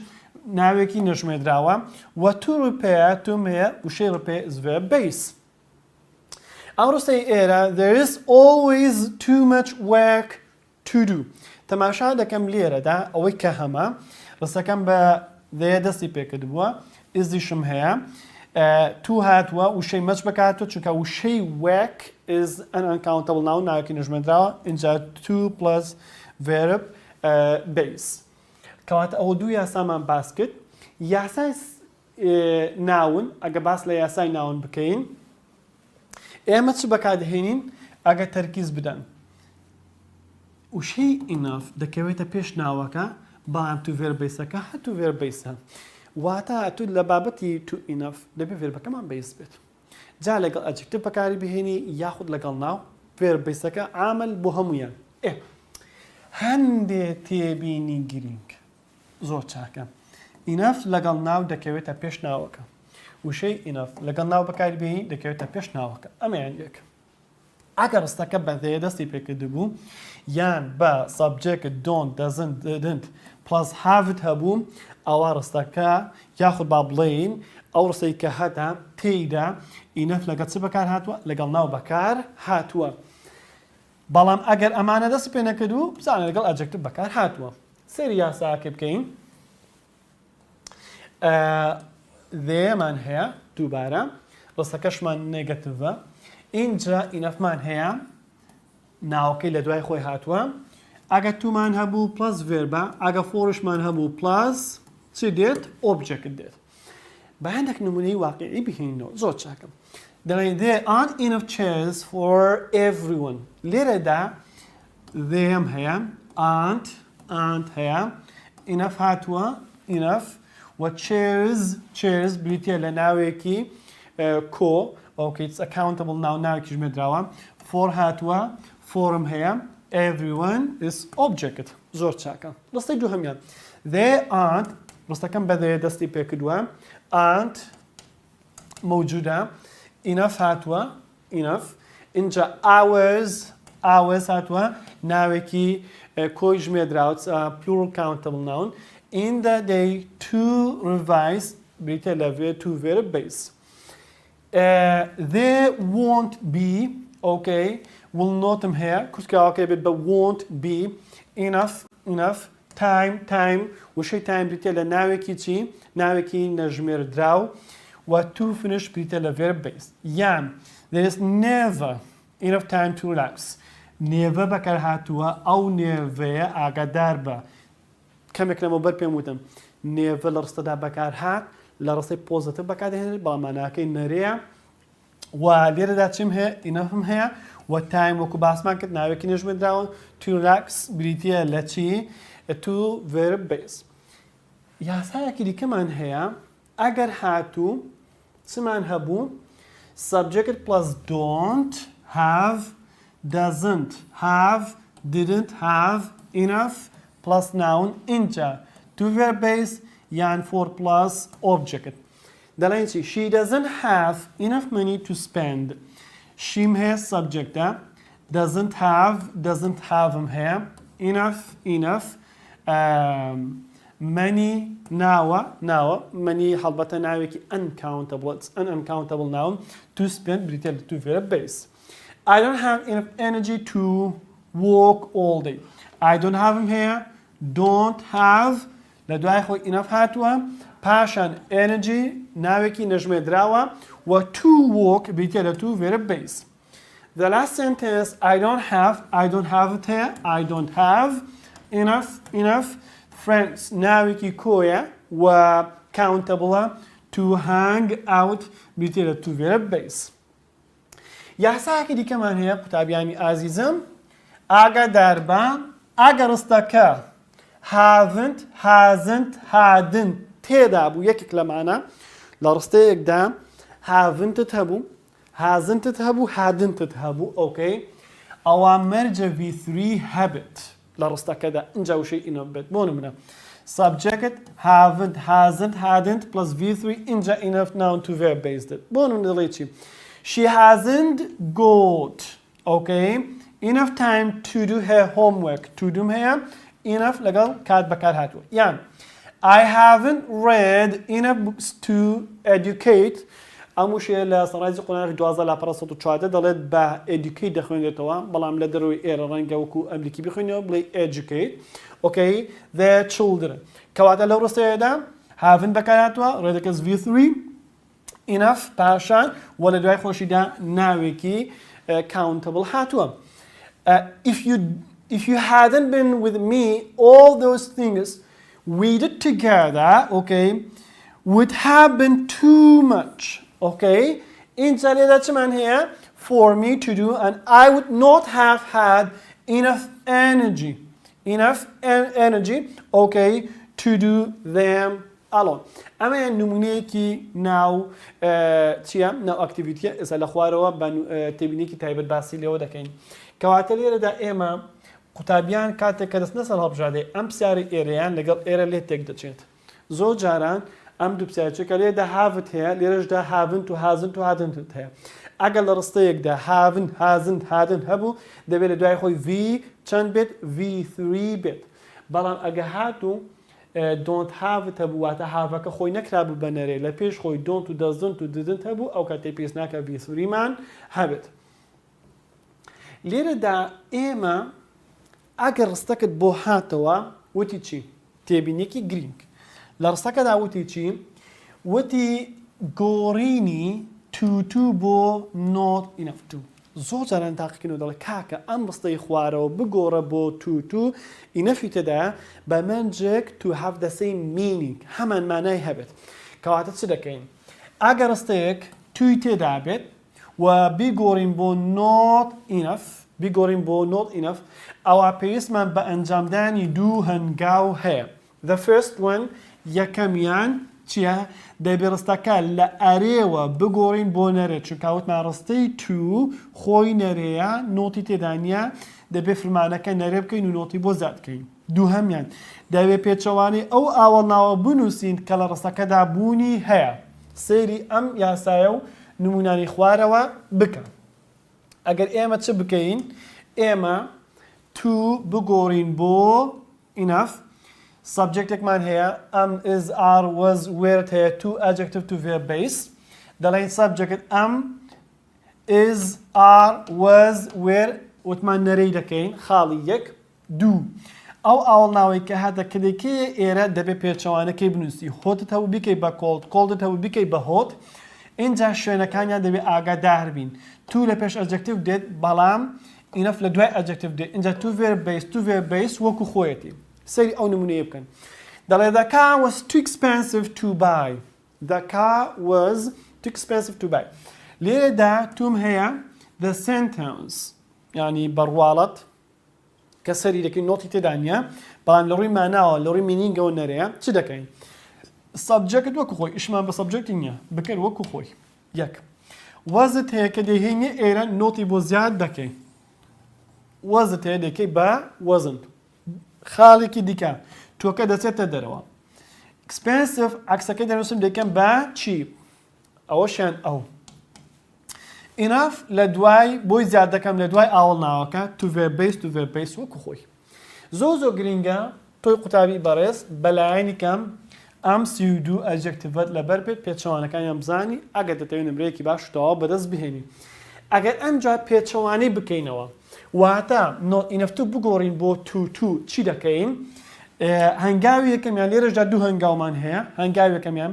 ناوێکی نەژمێدراوە و to repair توم هەیە وشەی repair is verb base ئەم ڕستەی ئێرە there is always too much work to do تەماشا دەکەم لێرەدا ئەوەی کە هەمە ڕستەکەم بە دەستی پێکردبووە ئیزیشم هەیە تو هاتووە وشەی مەچ بەکاتوە چونکە وشەی work is an uncountable noun ناوێکی نەژمێدراوە اینجا to plus verb base کەواتە ئەوە دوو یاسامان باس کرد یاسای ناون ئەگە باس لە یاسای ناون بکەین ئێمە چ بەکاردەهێنین ئەگە تەرکیز بدەن وشەی enough دەکەوێتە پێش ناوەکە بەڵام to verb base-ەکە هەتو verb base واتە تو لە بابەتی to enough دەبێت verبەکەمان base بێت جا لەگەڵ adjective بەکاری بهێنی یاخود لەگەڵ ناو verb base-ەکە عامل بۆ هەمویان هەندێ تێبینی گرنگ زۆر چاکە enough لەگەڵ ناو دەکەوێتە پێش ناوەکە وشەی enough لەگەڵ ناو بەکاری بهێنی دەکەوێتە پێش ناوەکە ئەمەیان یەک ئەگەر ڕستەکە بە دەستی پێکردبوو یان بە subject don't doesn't didn't plus have هەبوو ئەوە ڕستەکە یاخود با بڵێین ئەو ڕستەی کە هەتا تێیدا enough لەگەڵ چ بەکار هاتووە لەگەڵ ناو بەکار هاتووە بەڵام ئەگەر ئەمانە دەست پێ نەکردو بزانە لەگەڵ adjective بەکار هاتووە سێری یاساکە بکەین دێمان هەیە دووبارە ڕستەکەشمان نێگەتیڤە اینجا ئینەفمان هەیە ناوەکەی لە دوای خۆی هاتووە ئەگە تومان هەبوو پلس ڤێربە ئەگە فۆرشمان هەبوو پلس چ دێت ئۆبجێکت دێت بە هەندێک نمونەی واقعی بهێنینەوە زۆر چاکەم دەڵێن there aren't enough chairs for everyone لێرەدا them هەیە aren't هەیە enough هاتووە enough و chairs بریتە لە ناوێکی کۆ it's accountable now ناوێکی ژمێدراوە for هاتووە forم هەیە everyone is object زۆر چاکە ڕستەی دووهەمیان they aren't ڕستەکەم بە دەستی پێکردووە aren't موجودە enough هاتووە enough اینجا hours هاتووە ناوێکی کۆی ژمێدراوە plural countable noun in the day to revise بریتە لە to verb base there won't be will not here کوسکاوەکەی بێت بە won't be enough time وشەی time بریتە لە ناوێکی چی ناوێکی نەژمێردراو و to finish بریتە لە verb base یان there is never enough time to relax never بەکار هاتووە ئەو نێڤەیە ئاگادار بە کەمێک لەمە بەر پێم وتم never لە ڕستەدا بەکار هات لە ڕستەی پۆزتیڤ بەکاردەهێنێت بەڵام ماناکەی نەرەیە و لێرەدا چیم هەیە ئینەفم هەیە و تایم وەکو باسمان کرد ناوێکی نەژمێردراوە to relax بریتە لە چی to verb base یاسایەکی دیکەمان هەیە ئەگەر هاتوو چمان هەبوو subject plus don't have doesn't have didn't have enough plus noun اینجا to verb base یان for plus object دەڵێن چی she doesn't have enough money to spend شیم هەیە subjectە doesn't have هەیە enough money ناوە money هەڵبەتە ناوێکی uncountable noun to spend بریتە لە to verb base I don't have enough energy to walk all day I don't have هەیە don't have لە دوای خۆی enough هاتووە پاشان energy ناوێکی نەژمێدراوە و to walk بریتە لە to verb base the last sentence I don't have it هەیە I don't have enough friends ناوێکی کۆیە و countable to hang out بریتە لە to verb base یاسایەکی دیکەمان هەیە قوتابیانی ئازیزم ئاگادار بە ئەگەر ڕستەکە haven't hasn't hadn't تێدا بوو یەکێک لەمانە لە ڕستەیەکدا haven't هەبوو hasn't هەبوو hadn't هەبوو ئۆکەی ئەوە مەرجە V3 هەبێت لە ڕستەکەدا اینجا وشەی ئینە بێت بۆ نمونە subject haven't hasn't hadn't plus V3 اینجا enough noun to verb based بۆ نمونە دەڵێ چی she hasn't got okay enough time to do her homework to do هەیە enough لەگەڵ کات بەکار هاتووە یان I haven't read enough books to educate ئەموو شێ لە سەرنجی قۆناغی 12 دەڵێت بە educate دەخوێنێتەوە بەڵام لە دەرەوەی ئێرە ڕەنگە وەکو ئەمریکی بخوێنەوە بڵێ educate okay their children کەواتە لەو ڕستەیەدا haven't بەکار هاتووە ڕێدەکەس V3 enough پاشان وە لە دوای خۆشیدا ناوێکی countable هاتووە if you hadn't been with me all those things we did together okay would have been too much okay اینجا لێدا چمان هەیە for me to do and I would not have had enough energy okay to do them alone ئەمە نمونەیەکی ناو چیە ناو ئاکتیڤیتیە ئێستا لە خوارەوە بە تێبینێکی تایبەت باسی لێوە دەکەین کەواتە لێرەدا ئێمە قوتابیان کاتێک کە دەست نەسەر هەڵبژادێ ئەم پرسیارە ئێرەیان لەگەڵ ئێرە لێ تێک دەچێت زۆر جاران ئەم دوو پرسیارچێکە لێدا هاڤت هەیە لێرەشدا هاڤنت و هازنت و هادنت هەیە ئەگەر لە ڕستەیەکدا هاڤن هازن هادن هەبوو دەبێت لە دوای خۆی V چەند بێت V3 بێت بەڵام ئەگە هاتوو don't have هەبوو واتە هاڤەکە خۆی نەکرابوو بەنەرێ لە پێش خۆی don't و doesn't و didn't هەبوو ئەو کاتێ پێویست ناکە V3 مان هەبێت لێرەدا ئێمە ئەگەر ڕستەکەت بۆ هاتەوە وتی چی تێبینێکی گرنگ لە ڕستەکەدا وتی چی وتی گۆڕینی تو بۆ not enough to زۆر جاران تاقیکردنەوە دەڵێ کاکە ئەم ڕستەی خوارەوە بگۆڕە بۆ تو ئینەفی تێدا بە منجێک to have the same meaning هەمان مانای هەبێت کەواتە چ دەکەین ئەگەر ڕستەیەک توی تێدا بێت و بیگۆڕین بۆ not enough بیگۆڕین بۆ not enough ئەوە پێویستمان بە ئەنجامدانی دوو هەنگاو هەیە the first one یەکەمیان چیە دەبێ ڕستەکە لە ئەرێوە بگۆڕین بۆ نەرێت چونکە وتمان ڕستەی تو خۆی نەرەیە نۆتی تێدانە دەبێ فرمانەکە نەرێ بکەین و نۆتی بۆ زیاد بکەین دووهەمیان دەبێ پێچەوانی ئەو ئاوەڵناوە بنووسین کە لە ڕستەکەدا بوونی هەیە سەیری ئەم یاسایە و نمونانی خوارەوە بکەن ئەگەر ئێمە چ بکەین ئێمە تو بگۆڕین بۆ enough subjectێکمان هەیە ئەم is are was were هەیە to adjective to verb base دەڵێن subject ئەم is are was were وتمان نەرەی دەکەین خاڵی یەک دوو ئەو ئاوەڵناوەی کە هاتە کلێکەیە ئێرە دەبێت پێچەوانەکەی بنووسی هۆتت هەبوو بیکەی بە کۆڵدت هەبوو بیکەی بە هۆت اینجا شوێنەکانیان دەبێت ئاگادار بین تو لە پێش ئەجەکتیڤ دێت بەڵام enough لە دوای ئەجەکتیڤ دێت اینجا to verb base وەکو خۆیەتی سەری ئەو نمونەیە بکەن دەڵێ the car was too expensive to buy the car was too expensive to buy لێرەدا توم هەیە the sentence یعنی بەڕواڵەت کە سەری دەکەین نۆتی تێدانە بەڵام لە ڕووی ماناوە لە ڕووی مینینگەوە نەرەیە چ دەکەین سەبجەکت وەکو خۆی ئیشمان بە سەبجەکتی نییە بکەن وەکو خۆی یەک وەزت هەیە کە دەیهێنی ئێرە نۆتی بۆ زیاد دەکەین وەزت هەیە دەکەی بە وەزن خاڵێکی دیکە تۆکە دەچێتە دەرەوە expensive عکسەکەی دەنووسم دەکەم بە cheap ئەوەشیان ئەو enough لە دوای بۆی زیاد دەکەم لە دوای ئاوەڵناوەکە to verb base وەکو خۆی زۆر گرینگە تۆی قوتابی بەڕێز بەلایەنی کەم ئەم 32 ئەجەکتیڤەت لەبەر بێت پێچەوانەکانیان بزانی ئەگەر دەتەوێت نمرەیەکی باش تەواو بەدەست بهێنی ئەگەر ئەمجا پێچەوانەی بکەینەوە واتە not enough to بگۆڕین بۆ to چی دەکەین هەنگاوی یەکەمیان لێرەشدا دوو هەنگاومان هەیە هەنگاوی یەکەمیان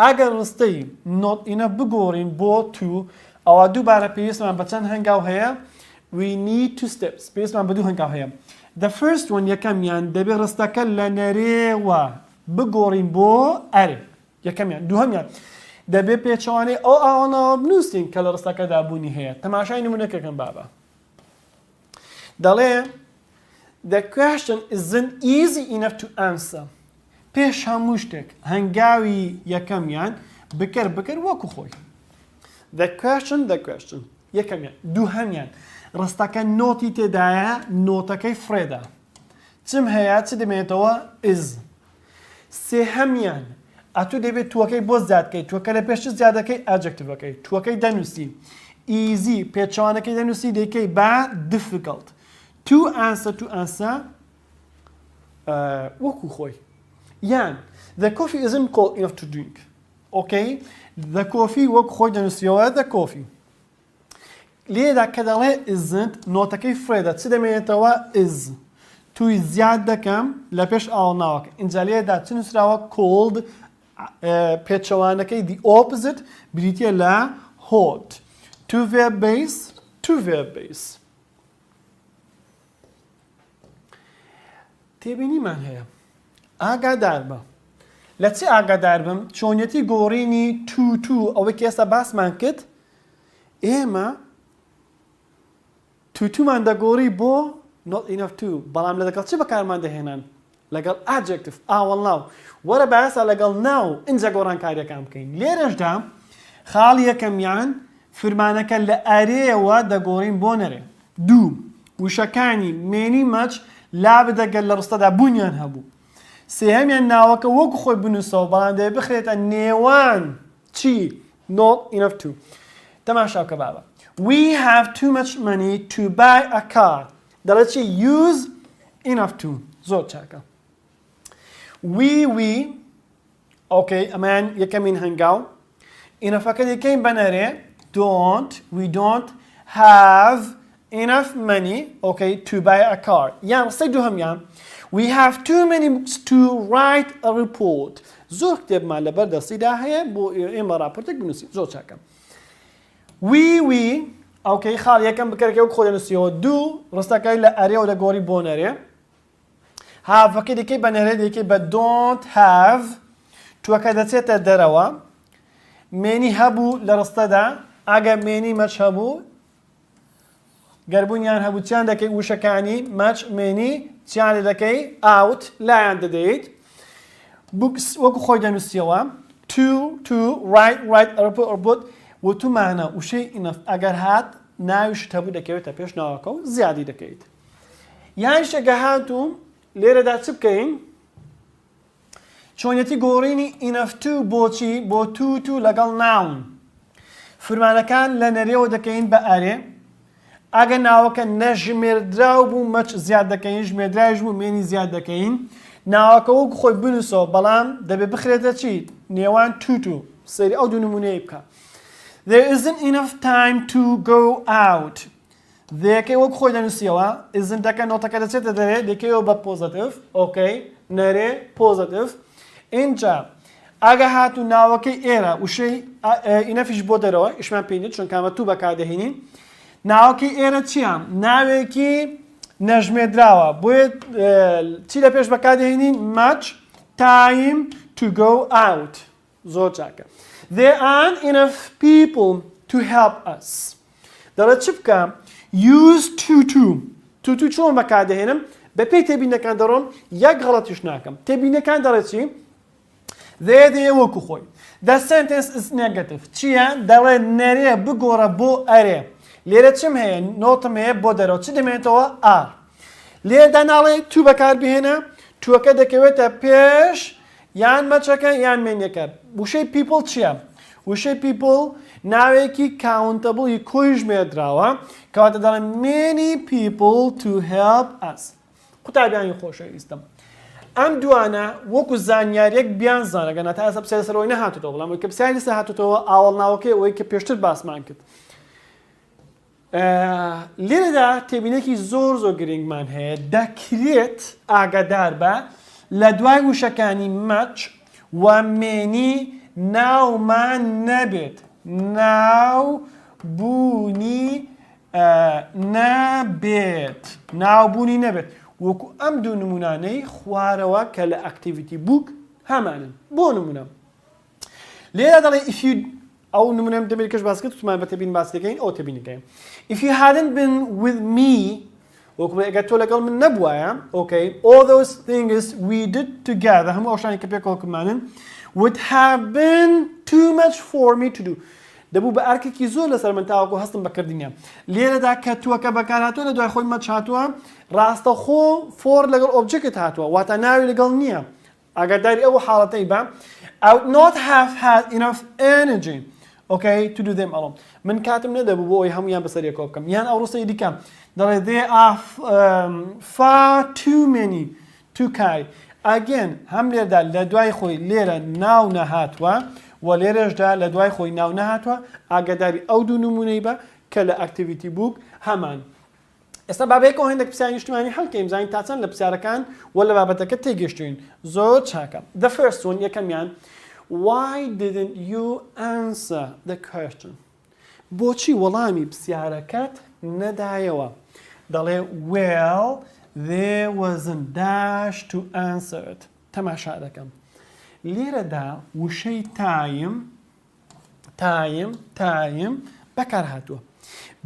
ئەگەر ڕستەی not enough بگۆڕین بۆ to ئەوە دووبارە پێویستمان بە چەند هەنگاو هەیە we need two steps پێویستمان بە دوو هەنگاو هەیە the first one یەکەمیان دەبێت ڕستەکە لە نەرێوە بگۆڕین بۆ ئەرێ یەکەمیان دووهەمیان دەبێت پێچەوانەی ئەو ئاوەڵناوە بنووسین کە لە ڕستەکەدا بوونی هەیە تەماشای نمونەکەکەم بابە دەڵێ The question isn't easy enough to answer. پێش هەموو شتێک هەنگاوی یەکەمیان بکر وەکو خۆی. The question یەکەمیان دووهەمیان ڕستەکە نۆتی تێدایە نۆتەکەی فرێدا چم هەیە چ دەمێتەوە is سێهەمیان ئەتوو دەبێت تووەکەی بۆ زیادکەی تووەکە لە پێش زیادەکەی ئەجەکتیڤەکەی تووەکەی دەنووسی easy پێچوانەکەی دەنووسی دەیکەی بە difficult to answer وەکو خۆی یان the coffee isn't cold enough to drink okay the coffee وەکو خۆی دەنووسیەوە the coffee لێدا کە دەڵێ isn't نۆتەکەی فرێدا چ دەمێنێتەوە is توی زیاد دەکەم لە پێش ئاڵناوەکە اینجا لێدا چ نووسراوە cold پێچەوانەکەی the opposite بریتیە لە hot to verb base تێبینیمان هەیە ئاگادار بە لە چی ئاگادار بم چۆنیەتی گۆڕینی to ئەوەی کە ئێستا باسمان کرد ئێمە تومان دەگۆڕی بۆ not enough to بەڵام لە لەگەڵ چی بەکارمان دەهێنان لەگەڵ adjective ئاوەڵ ناو وەرە بەیاسا لەگەڵ ناو اینجا گۆڕانکاریەکان بکەین لێرەشدا خاڵی یەکەمیان فرمانەکە لە ئەرێەوە دەگۆڕین بۆ نەرێ دوو وشەکانی مێنی مەچ لا بدەگەل لە ڕستەدا بوونیان هەبوو سێهەمیان ناوەکە وەکو خۆی بنووسەوە بەڵام دەبێت بخرێتە نێوان چی not enough to تەماشاکە بابە we have too much money to buy a car دەڵێت چی use enough to زۆر چاکە we okay ئەمەیان یەکەمین هەنگاو ئینەفەکە دەکەین بەنەرێ we don't have enough money okay to buy a car یان ڕستەی دووهەمیان we have too many books to write a report زۆر کتێبمان لەبەر دەستیدا هەیە بۆ ئێمە راپۆرتێک بنووسین زۆر چاکە we okay خاڵ یەکەم بکەرەکە وەک خۆ دەنووسیەوە دوو ڕستەکەی لە ئەرێەوە دەگۆڕی بۆ نەرێ هافەکەی دەکەی بە نەرێ دەکەی بە don't have توەکە دەچێتە دەرەوە مێنی هەبوو لە ڕستەدا ئەگەر مێنی مەچ هەبوو گەربوونیان هەبوو چیان دەکەی وشەکانی مەچ مێنی چیان دەکەی out لایان دەدەیت وەکو خۆی دەنووسیەوە to write a report وتومانە وشەی enough ئەگەر هات ناویشت هەبوو دەکەوێتە پێش ناوەکە و زیادی دەکەیت یان شەگە هاتووم لێرەدا چ بکەین چۆنیەتی گۆڕینی enough to بۆچی بۆ to لەگەڵ noun فرمانەکان لە نەرێەوە دەکەین بە ئەرێ ئەگە ناوەکە نەژمێردراو بوو مەچ زیاد دەکەین ژمێردرایش بوو مێنی زیاد دەکەین ناوەکە وەکو خۆی بنووسەوە بەڵام دەبێت بخرێتە چی نێوان to سەیری ئەو دوو نمونەیە بکە there isn't enough time to go out دەکەی وەکو خۆی دەنووسیەوە isn't دەکە نۆتەکە دەچێتە دەرێ دەکەیەوە بە positive okay نەرێ positive اینجا ئەگە هاتوو ناوەکەی ئێرە وشەی ئینەفیش بۆ دەرەوە ئیشمان پێینێت چون کامە تو بەکاردەهێنین ناوەکەی ئێرە چیان ناوێکی نەژمێدراوە بۆیە چی لە پێش بەکاردەهێنین much time to go out زۆر چاکە there aren't enough people to help us دەڵێت چ بکەم use to چۆن بەکاردەهێنم بەپێی تێبینەکان دەڕۆم یەک غەڵەتیش ناکەم تێبینەکان دەڵێت چی دەیە وەکو خۆی the sentence is negative چییە دەڵێ نەرێ بگۆڕە بۆ ئەرێ لێرە چم هەیە نۆتم هەیە بۆ دەرەوە چی دەمێنێتەوە r لێردا ناڵێ تو بەکاربهێنە توەکە دەکەوێتە پێش یان مەچەکە یان مێنیەکە وشەی people چییە وشەی people ناوێکی countable کۆی ژمێردراوە کەواتە دەڵێن many people to help us قوتابیانی خۆشەویستم ئەم دوانە وەکو زانیاریەک بیان زانەگەنە تا ئەسە پرسیارە سەرەوەی نەهاتوتەوە بەڵام کە پرسیاری لەسەر هاتوتەوە ئاوەڵناوەکەی ئەوەی کە پێشتر باسمان کرد لێرەدا تێبینێکی زۆر گرنگمان هەیە دەکرێت ئاگادار بە لە دوای وشەکانی مەچ و مێنی ناومان نەبێت ناوبوونی نەبێت وەکو ئەم دوو نمونانەی خوارەوە کە لە ئەکتیڤیتی بووک هەمانن بۆ نمونە لێرە دەڵێ ئەو نمونەم دەبێت کەش باس کرد تومان بە تێبین باس دەکەین ئەو تێبینەکەین if you hadn't been with me وەکو ئەگەر تۆ لەگەڵ من نەبووایە okay all those things we did together هەموو ئەوشانی کە پێکەوەکمانن would have been too much for me to do دەبوو بە ئارکێکی زۆر لەسەر من تاوەکو هەستم بەکردنیە لێرەدا کە تووەکە بەکار هاتووە لە دوای خۆی مەچ هاتووە ڕاستەخۆ فۆر لەگەڵ ئۆبجێکت هاتووە واتە ناوی لەگەڵ نییە ئاگاداری ئەو حاڵەتەی بە I would not have had enough energy okay to do them alone من کاتم نەدەبوو بۆ ئەوی هەمویان بەسەریەکەوە بکەم یان ئەو ڕستەی دیکەم دەڵێ they are far too many to carry again هەم لێرەدا لە دوای خۆی لێرە ناو نەهاتووە و لێرەشدا لە دوای خۆی ناو نەهاتووە ئاگاداری ئەو دوو نمونەی بە کە لە ئەکتیڤیتی بووک هەمان ئێستا بابەیەکەوە هەندێک پرسیاری نیشتیمانی هەڵکەین زانین تا چەند لە پرسیارەکان و لە بابەتەکە تێگەشتوین زۆر چاکە the first one یەکەمیان why didn't you answer the question بۆچی وەڵامی پرسیارەکەت نەدایەوە دەڵێ well there wasn't dash to answer it تەماشا دەکەم لێرەدا وشەی تایم بەکار هاتووە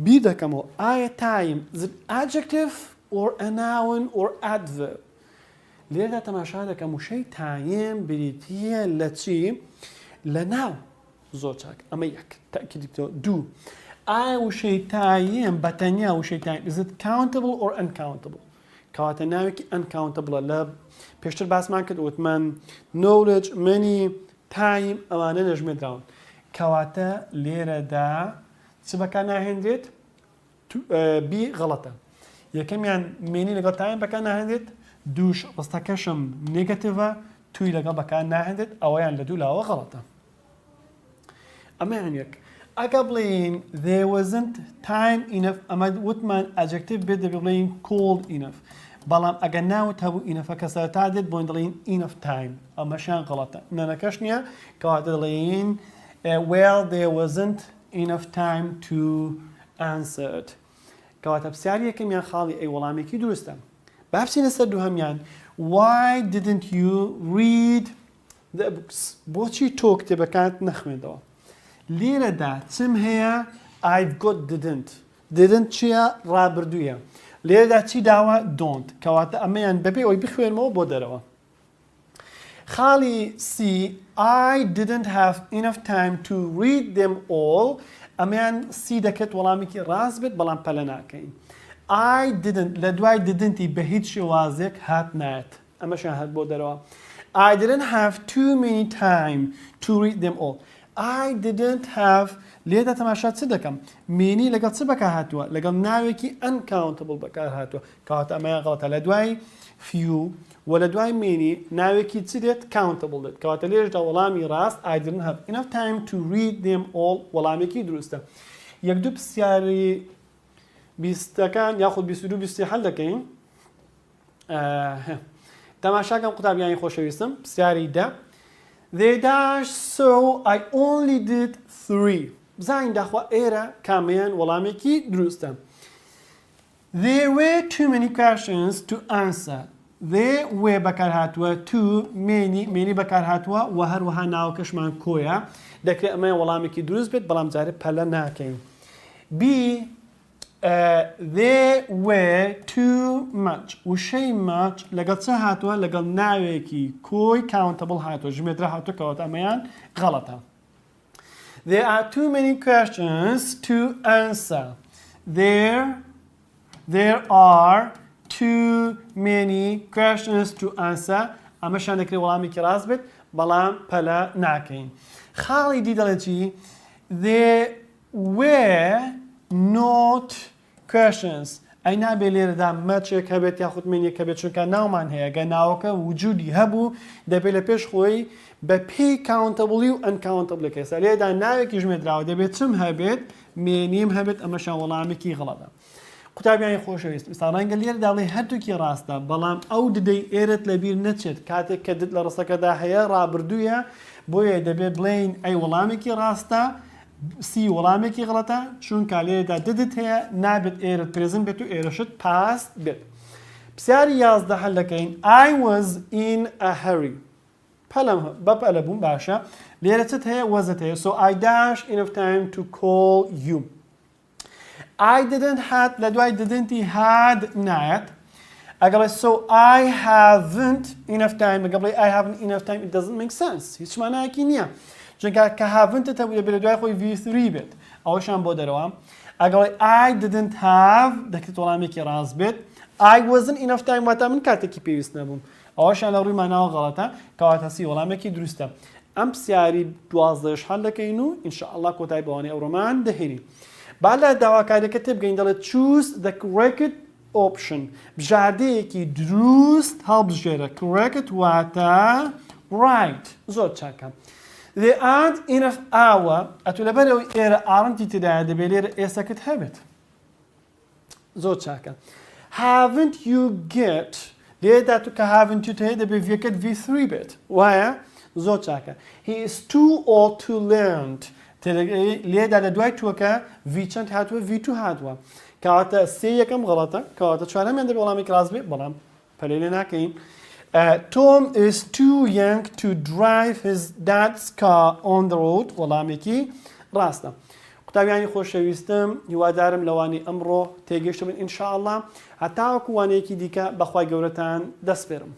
بیر دەکەمەوە ئایا تایم is it adjective or a noun or adverb لێرەدا تەماشا دەکەم وشەی تایم بریتیە لە چی لە ناو زۆر چاک ئەمە یەک تاکیدکتەوە دوو ئایا وشەی تایم بەتەنیا وشەی تایم is it countable or uncountable کەواتە ناوێکی uncountable لە پێشتر باسمان کرد وتمان knowledge money time ئەوانە نەژمێدراون کەواتە لێرەدا چ بەکار ناهێنرێت بی غەڵەتە یەکەمیان مێنی لەگەڵ تایم بەکار ناهێنرێت دووش ڕستەکەشم نێگەتیڤە توی لەگەڵ بەکار ناهێنرێت ئەوەیان لە دوو لاوە غەڵەتە ئەمەیان یەک ئەگە بڵین there wasn't time enough ئەمە وتمان adjective بێت دەبێ بڵین cold enough بەڵام ئەگەر ناوت هەبوو ئینەفەکە سەرتا دێت بۆین دەڵین enough time ئەمەشیان غەڵەتە نەنەکەش نییە کەواتە دەڵێن well there wasn't enough time to answer it کەواتە پرسیاری یەکەمیان خاڵی ئەی وەڵامێکی دروستە با بچینە سەر دووهەمیان why didn't you read the books بۆچی تۆ کتێبەکانت نەخوێندەوە لێرەدا چم هەیە I've got didn't چییە ڕابردوویە لێرەدا چی داوە don't کەواتە ئەمەیان بەبێ ئەوی بخوێنمەوە بۆ دەرەوە خاڵی سی I didn't have enough time to read them all ئەمەیان سی دەکەێت وەڵامێکی ڕاست بێت بەڵام پەلە ناکەین I didn't لە دوای didn'ی بە هیچ شێوازێک هات نایەت ئەمەشیان هات بۆ دەرەوە I didn't have too many time to read them all I didn't have لێدا تەماشا چ دەکەم مێنی لەگەڵ چ بەکار هاتووە لەگەڵ ناوێکی uncountable بەکار هاتووە کەواتە ئەمەیان غەڵەتە لە دوای few و لە دوای مێنی ناوێکی چ دێت countable دێت کەواتە لێرەدا وەڵامی ڕاست I didn't have enough time to read them all وەڵامێکی دروستە یەک دوو پرسیاری بیستەکان یاخود 22 هەڵ دەکەین تەماشاکەم قوتابیانی خۆشەویستم پرسیاری دە They dash so I only did 3 بزانین داخوا ئێرە کامیان وەڵامێکی دروستە There were too many questions to answer There were بەکار هاتووە to مێنی بەکار هاتووە و هەروەها ناوکەشمان کۆیە دەکرێت ئەمە وەڵامێکی دروست بێت بەڵام جارێ پەلە ناکەین B There were too much وشەی much لەگەڵ چه هاتووە لەگەڵ ناوێکی کۆی countable هاتووە ژمێدرا هاتووە کەواتە ئەمەیان غەڵەتە There are too many questions to answer There are too many questions to answer ئەمەشان دەکرێت وەڵامێکی ڕاست بێت بەڵام پەلە ناکەین خاڵی دی دەڵێت چی There were not questions ئەی نابێ لێرەدا مەچێک هەبێت یاخود مێنیەک هەبێت چونکە ناومان هەیە گە ناوەکە وجودی هەبوو دەبێت لە پێش خۆی بە پێی countable و uncountable کەسە لێرەدا ناوێکی ژمێدراوە دەبێت چم هەبێت مێنیم هەبێت ئەمەشان وەڵامێکی غەڵەتە قوتابیانی خۆشەویست ئێستا ڕەنگە لێرەدا بڵێ هەردووکی ڕاستە بەڵام ئەو ددەی ئێرت لەبیر نەچێت کاتێک کە دت لە ڕستەکەدا هەیە ڕابردوویە بۆیە دەبێت بڵێین ئەی وەڵامێکی ڕاستە سی وەڵامێکی غەڵەتە چونکە لێرەدا ددت هەیە نابێت ئێرت پرێزنت بێت و ئێرەشت پاست بێت پرسیاری 11 هەڵ دەکەین I was in a hurry بەپەلە بووم باشە لێرە چت هەیە وەزت هەیە so I dash enough time to call you I didn't had لە دوای didn't had نایەت ئەگەڵێ so I haven't enough time ئەگەڵێ I haven't enough time it doesn't make sense هیچ مانایەکی نییە چونکە کە haven't هەبوو لە دوای خۆی V3 بێت ئەوەشان بۆ دەرەوە ئەگەڵێ I didn't have دەکرێت وەڵامێکی ڕاست بێت I wasn't enough time واتە من کاتێکی پێویست نەبووم ئەوەشان لە ڕووی ماناوە غەڵەتە کەواتە سی وەڵامێکی دروستە ئەم پرسیاری 12 هەل دەکەین و ئینشاءالله کۆتای بەوانەی ئەوڕۆمان دەهێنین با لە داواکاریەکە تێبگەین دەڵێت choose the correct option بژاردەیەکی دروست هەڵبژێرە correct واتە right زۆر چاکە they aren't enough hour ئەتو لەبەرەوەی ئێرە ئاڕنتی تدایە دەبێت لێرە ئێسەکەت هەبێت زۆر چاکە haven't you get لێدا تو کە haven't you هەیە دەبێت vەکەت V3 بێت وایە زۆر چاکە he is too old to learn لێدا لە دوای تووەکە V چەند هاتووە V2 هاتووە کەواتە سێ یەکەم غەڵەتە کەواتە چوارەمیان دەبێت وەڵامێکی ڕاست بێت بەڵام پەلەی لێ ناکەین Tom is too young to drive his dad's car on the road وەڵامێکی ڕاستە قوتابیانی خۆشەویستم هیوادارم لەوانی ئەمڕۆ تێگەیشتە بن ئینشاءالله هەتاوەکو وانەیەکی دیکە بەخوای گەورەتان دەسپێرم